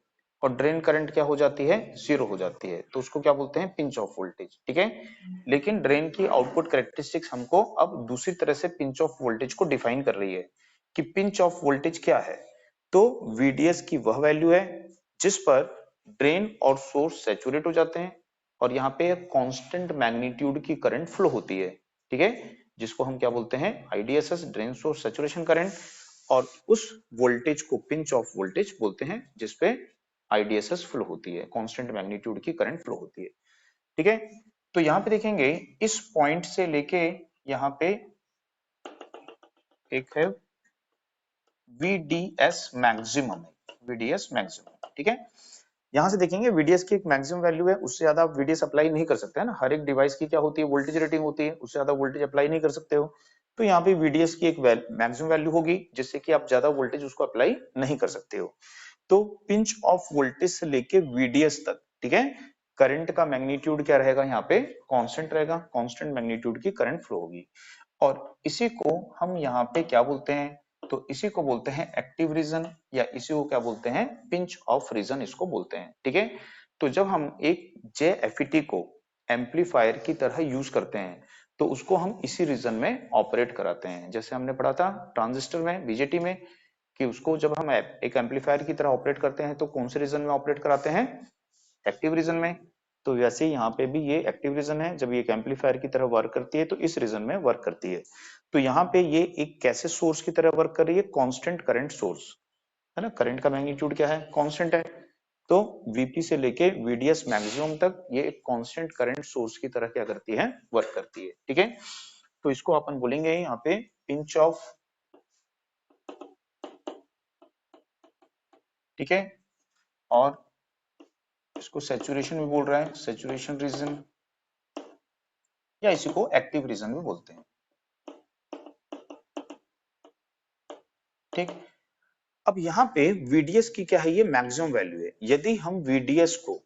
और ड्रेन करंट क्या हो जाती है, जीरो हो जाती है, तो उसको क्या बोलते हैं, पिंच ऑफ वोल्टेज, ठीक है। लेकिन ड्रेन की आउटपुट कैरेक्टरिस्टिक्स हमको अब दूसरी तरह से पिंच ऑफ वोल्टेज को डिफाइन कर रही है कि पिंच ऑफ वोल्टेज क्या है। तो VDS की वह वैल्यू है जिस पर ड्रेन और सोर्स सैचुरेट हो जाते हैं और यहाँ पे कांस्टेंट मैग्नीट्यूड की करंट फ्लो होती है, ठीक है, जिसको हम क्या बोलते हैं, IDSS, drain source saturation current. और उस वोल्टेज को पिंच ऑफ वोल्टेज बोलते हैं जिसपे IDSS फ्लो होती है, कांस्टेंट मैग्नीट्यूड की करंट फ्लो होती है, ठीक है। तो यहाँ पे देखेंगे इस पॉइंट से लेके यहाँ पे एक है VDS मैक्सिमम, VDS मैक्सिमम, ठीक है। यहां से देखेंगे VDS की एक मैक्सिमम वैल्यू है, उससे ज्यादा आप VDS अप्लाई नहीं कर सकते है ना, हर एक डिवाइस की क्या होती है, वोल्टेज रेटिंग होती है, उससे ज्यादा वोल्टेज अप्लाई नहीं कर सकते हो। तो यहाँ पे VDS की एक मैक्सिमम वैल्यू होगी जिससे कि आप ज्यादा वोल्टेज उसको अप्लाई नहीं कर सकते हो। तो पिंच ऑफ वोल्टेज से लेके VDS तक, ठीक है, करंट का मैग्नीट्यूड क्या रहेगा, यहाँ पे कांस्टेंट रहेगा, कांस्टेंट मैग्नीट्यूड की करंट फ्लो होगी। और इसी को हम यहाँ पे क्या बोलते हैं, तो इसी को बोलते हैं एक्टिव रीजन, या इसी को क्या बोलते हैं, पिंच ऑफ रीजन इसको बोलते हैं, ठीक है। तो जब हम एक JFET को एम्पलीफायर की तरह यूज करते हैं, तो उसको हम इसी रीजन में ऑपरेट कराते हैं। जैसे हमने पढ़ा था ट्रांजिस्टर में, BJT में, कि उसको जब हम एक एम्पलीफायर की तरह ऑपरेट करते हैं तो कौन से रीजन में ऑपरेट कराते हैं, एक्टिव रीजन में। तो वैसे ही यहाँ पे भी ये एक्टिव रीजन है, जब ये एक एम्पलीफायर की तरह वर्क करती है तो इस रीजन में वर्क करती है। तो यहाँ पे ये एक कैसे सोर्स की तरह वर्क कर रही है, कांस्टेंट करंट सोर्स है ना, करंट का मैग्नीट्यूड क्या है, कांस्टेंट है। तो VP से लेके VDS मैक्सिमम तक ये एक कांस्टेंट करंट सोर्स की तरह क्या करती है, वर्क करती है, ठीक है। तो इसको अपन बोलेंगे यहाँ पे पिंच ऑफ, ठीक है। और इसको सैचुरेशन भी बोल रहा है, सैचुरेशन रीजन, या इसी को एक्टिव रीजन भी बोलते हैं, ठीक। अब यहाँ पे VDS की क्या है, ये मैक्सिमम वैल्यू है। यदि हम VDS को,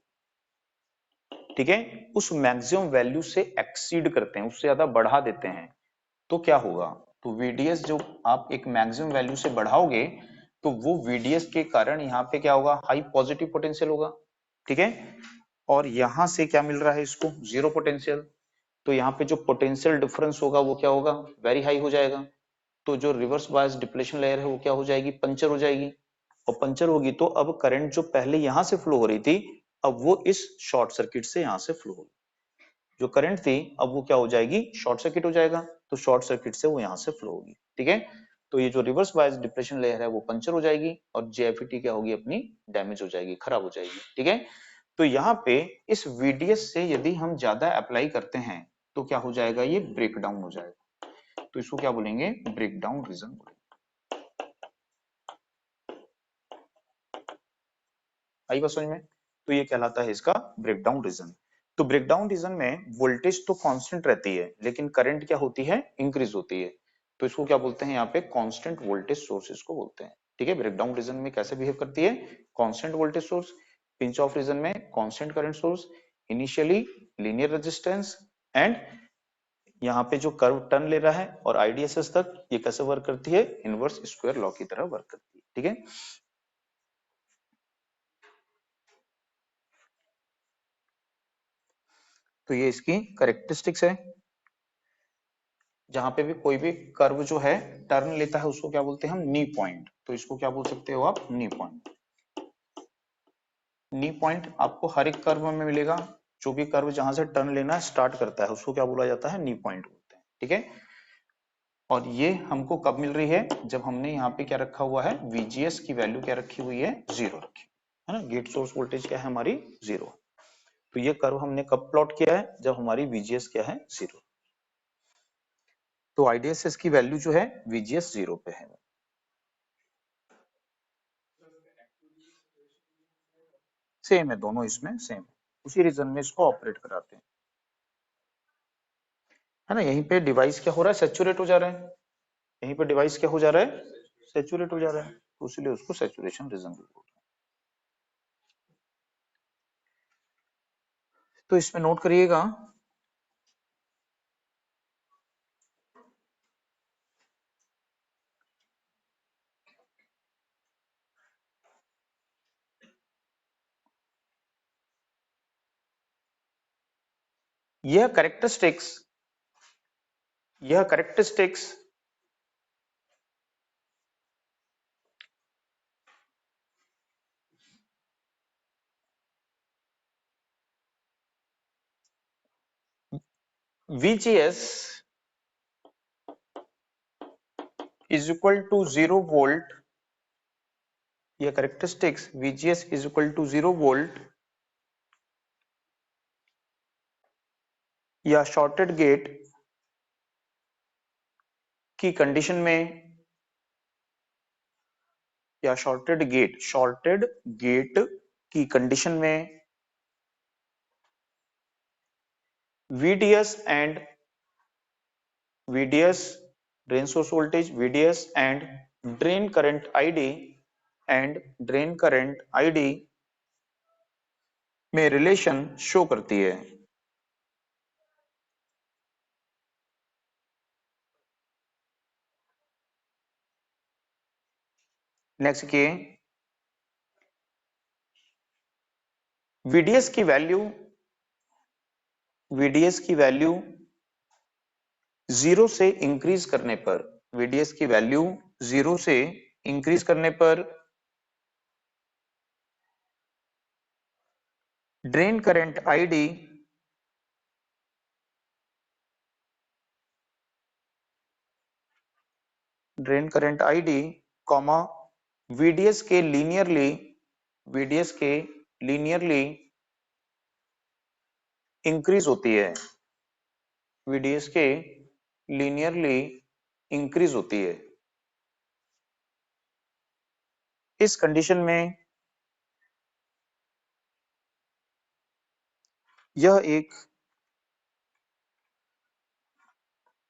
ठीक है, उस मैक्सिमम वैल्यू से एक्सीड करते हैं, उससे ज्यादा बढ़ा देते हैं, तो क्या होगा, तो VDS जो आप एक मैक्सिमम वैल्यू से बढ़ाओगे तो वो VDS के कारण यहाँ पे क्या होगा, हाई पॉजिटिव पोटेंशियल होगा, ठीक है। और यहाँ से क्या मिल रहा है इसको, जीरो पोटेंशियल। तो यहाँ पे जो पोटेंशियल डिफरेंस होगा वो क्या होगा, वेरी हाई हो जाएगा। तो जो रिवर्स बायस डिप्लेशन लेयर है वो क्या हो जाएगी, पंचर हो जाएगी। और पंचर होगी तो अब करंट जो पहले यहां से फ्लो हो रही थी अब वो इस शॉर्ट सर्किट से यहां से फ्लो होगी। जो करंट थी अब वो क्या हो जाएगी, शॉर्ट सर्किट हो जाएगा। तो शॉर्ट सर्किट से वो यहां से फ्लो होगी, ठीक है। तो ये जो रिवर्स बायस डिप्रेशन लेयर है वो पंचर हो जाएगी और जेएफईटी क्या होगी, अपनी डैमेज हो जाएगी, खराब हो जाएगी, ठीक है। तो यहाँ पे इस VDS से यदि हम ज्यादा अप्लाई करते हैं तो क्या हो जाएगा, ये ब्रेक डाउन हो जाएगा। तो इसको क्या बोलेंगे, ब्रेक डाउन रीजन बोलेंगे। आई बात समझ में। तो ये कहलाता है इसका ब्रेकडाउन रीजन। तो ब्रेकडाउन रीजन में वोल्टेज तो कांस्टेंट रहती है लेकिन करंट क्या होती है, इंक्रीज होती है। तो इसको क्या बोलते हैं, यहाँ पे कांस्टेंट वोल्टेज सोर्स इसको बोलते हैं, ठीक है। ब्रेकडाउन रीजन में कैसे बिहेव करती है, constant voltage source. Pinch off region में constant current source, initially linear resistance, and यहाँ पे जो कर्व टर्न ले रहा है और IDSS तक ये कैसे वर्क करती है, इनवर्स स्क्वायर लॉ की तरह वर्क करती है, ठीक है। तो ये इसकी करेक्टरिस्टिक्स है। जहां पे भी कोई भी कर्व जो है टर्न लेता है उसको क्या बोलते हैं हम, नी पॉइंट। तो इसको क्या बोल सकते हो आप, नी पॉइंट। नी पॉइंट आपको हर एक कर्व में मिलेगा। जो भी कर्व जहां से टर्न लेना स्टार्ट करता है उसको क्या बोला जाता है, नी पॉइंट बोलते हैं, ठीक है। और ये हमको कब मिल रही है, जब हमने यहाँ पे क्या रखा हुआ है, VGS की वैल्यू क्या रखी हुई है, जीरो रखी है ना। गेट सोर्स वोल्टेज क्या है हमारी, जीरो। तो ये कर्व हमने कब प्लॉट किया है, जब हमारी VGS क्या है, जीरो। तो IDSS की वैल्यू जो है VGS जीरो पे है। सेम है दोनों, इसमें सेम है। उसी रीजन में इसको ऑपरेट कराते हैं, है ना। यहीं पे डिवाइस क्या हो रहा है, सेचुरेट हो जा रहा है। यहीं पे डिवाइस क्या हो जा रहा है, सेचुरेट हो जा रहा है। तो इसलिए उसको सेचुरेशन रीजन भी बोलते हैं। तो इसमें नोट करिएगा, यह करेक्टरिस्टिक्स, यह characteristics VGS is equal to 0 volt. यह characteristics VGS is equal to 0 volt या शॉर्टेड गेट की कंडीशन में, या शॉर्टेड गेट की कंडीशन में VDS and VDS drain source voltage VDS and drain current ID and drain current ID में relation show करती है। नेक्स्ट के VDS की वैल्यू, VDS की वैल्यू जीरो से इंक्रीज करने पर, VDS की वैल्यू जीरो से इंक्रीज करने पर drain current ID, drain current ID comma VDS के लीनियरली, VDS के लीनियरली इंक्रीज होती है, VDS के लीनियरली इंक्रीज होती है। इस कंडीशन में यह एक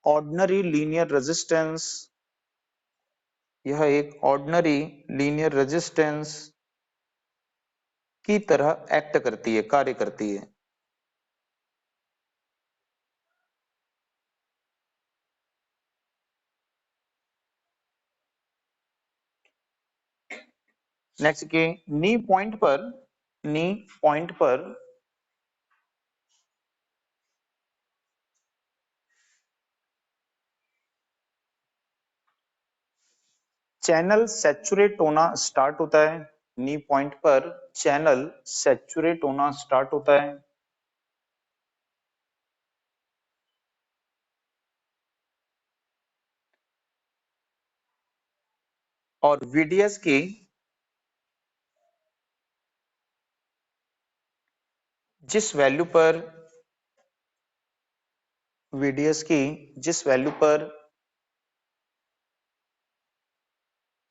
ऑर्डिनरी लीनियर रेजिस्टेंस, यह एक ऑर्डिनरी लीनियर रेजिस्टेंस की तरह एक्ट करती है, कार्य करती है। नेक्स्ट के नी पॉइंट पर चैनल सैचुरेट होना स्टार्ट होता है। नी पॉइंट पर चैनल सैचुरेट होना स्टार्ट होता है। और वीडीएस की जिस वैल्यू पर वीडीएस की जिस वैल्यू पर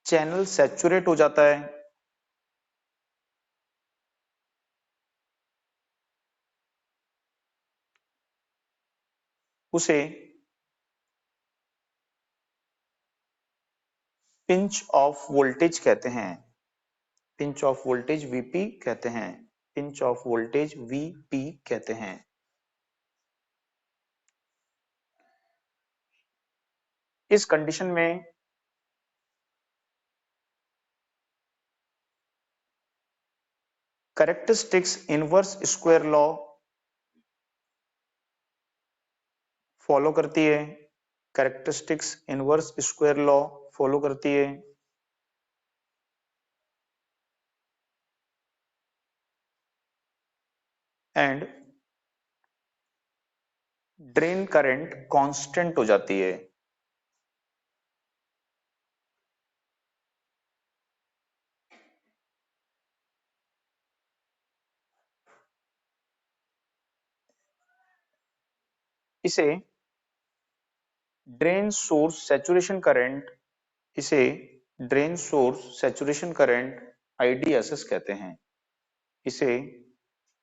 चैनल सैचुरेट हो जाता है उसे पिंच ऑफ वोल्टेज कहते हैं। पिंच ऑफ वोल्टेज वीपी कहते हैं। पिंच ऑफ वोल्टेज वीपी कहते हैं। इस कंडीशन में characteristics inverse square law follow करती है। Characteristics inverse square law follow करती है। एंड ड्रेन करंट कांस्टेंट हो जाती है। इसे ड्रेन सोर्स सैचुरेशन करंट इसे ड्रेन सोर्स सैचुरेशन करंट आईडीएसएस कहते हैं। इसे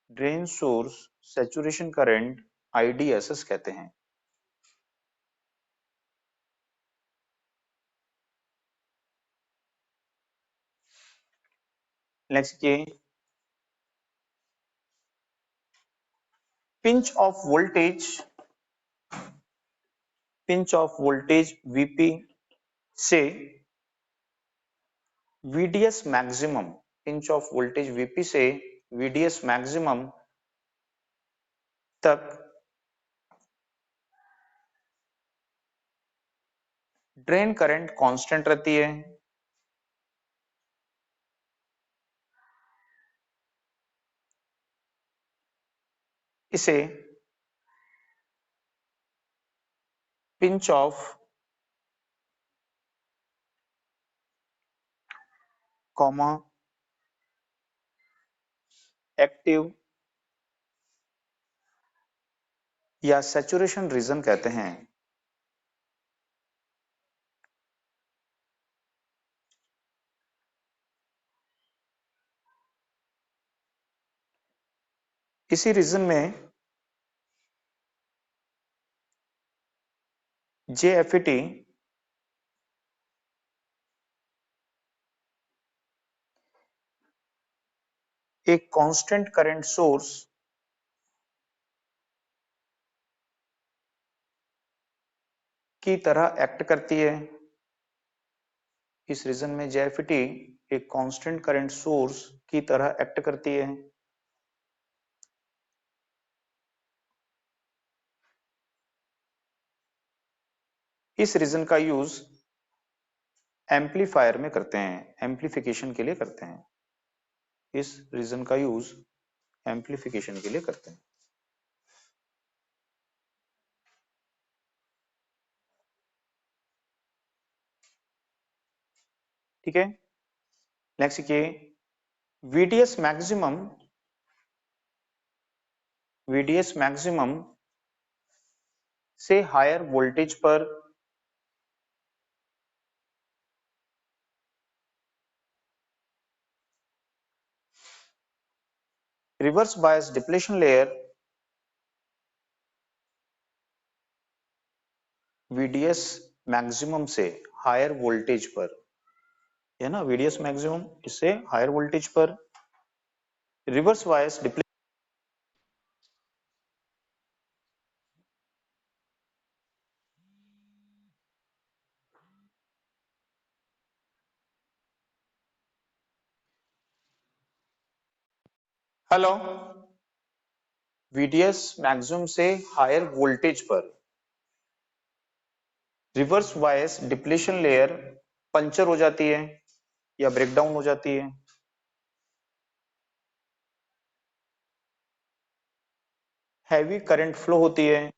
ड्रेन सोर्स सैचुरेशन करंट आईडीएसएस कहते हैं। नेक्स्ट ये पिंच ऑफ वोल्टेज वीपी से VDS maximum pinch of voltage VP से वीडीएस मैक्सिमम तक ड्रेन करंट कांस्टेंट रहती है। इसे पिंच ऑफ कॉमा एक्टिव या सैचुरेशन रीजन कहते हैं। इसी रीजन में जेएफईटी एक कांस्टेंट करंट सोर्स की तरह एक्ट करती है। इस रीजन में जेएफईटी एक कांस्टेंट करंट सोर्स की तरह एक्ट करती है। इस रीजन का यूज एम्पलीफायर में करते हैं, एम्पलीफिकेशन के लिए करते हैं। इस रीजन का यूज एम्पलीफिकेशन के लिए करते हैं। ठीक है। नेक्स्ट ये वीडीएस मैक्सिमम से हायर वोल्टेज पर reverse bias depletion layer VDS maximum से हायर वोल्टेज पर है ना, वीडीएस मैक्सिमम इससे हायर वोल्टेज पर reverse bias hello, VDS maximum से हायर वोल्टेज पर reverse bias depletion layer puncture हो जाती है या ब्रेकडाउन हो जाती है। हैवी करंट फ्लो होती है।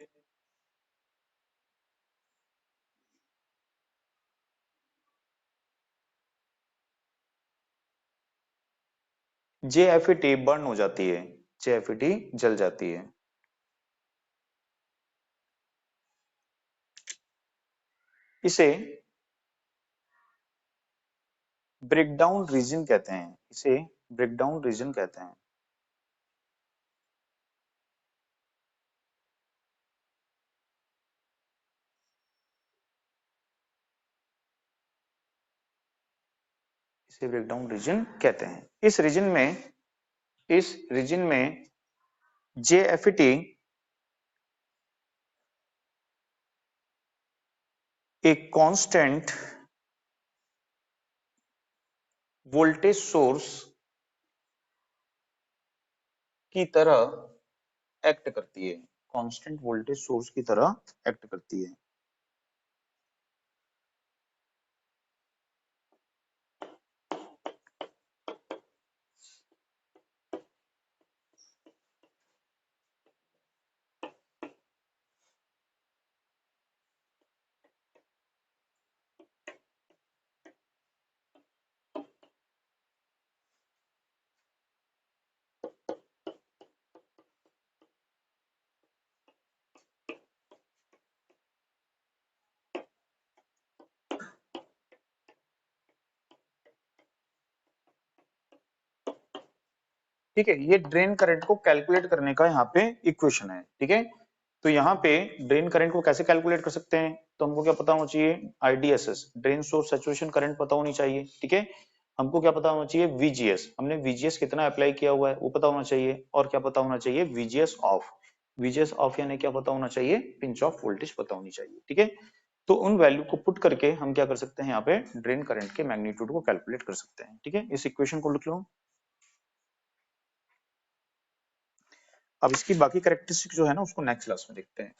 JFET बर्न हो जाती है, JFET जल जाती है। इसे ब्रेकडाउन रीजन कहते हैं, इसे ब्रेकडाउन रीजन कहते हैं। इसे ब्रेकडाउन रीजन कहते हैं। इस रीजन में JFET एक कांस्टेंट वोल्टेज सोर्स की तरह एक्ट करती है, कांस्टेंट वोल्टेज सोर्स की तरह एक्ट करती है। ठीक है, ये ड्रेन करंट को कैलकुलेट करने का यहाँ पे इक्वेशन है। ठीक है, तो यहाँ पे ड्रेन करंट को कैसे कैलकुलेट कर सकते हैं, तो हमको क्या पता होना चाहिए, IDSS drain source saturation current पता होनी चाहिए। ठीक है, हमको क्या पता होना चाहिए, VGS हमने VGS कितना अप्लाई किया हुआ है वो पता होना चाहिए, और क्या पता होना चाहिए, VGS ऑफ यानी क्या पता होना चाहिए, पिंच ऑफ वोल्टेज पता होनी चाहिए। ठीक है, तो उन वैल्यू को पुट करके हम क्या कर सकते हैं, यहाँ पे ड्रेन करंट के मैग्नीट्यूड को कैलकुलेट कर सकते हैं। ठीक है, इस इक्वेशन को लिख लो। अब इसकी बाकी कैरेक्टरिस्टिक जो है ना उसको नेक्स्ट क्लास में देखते हैं।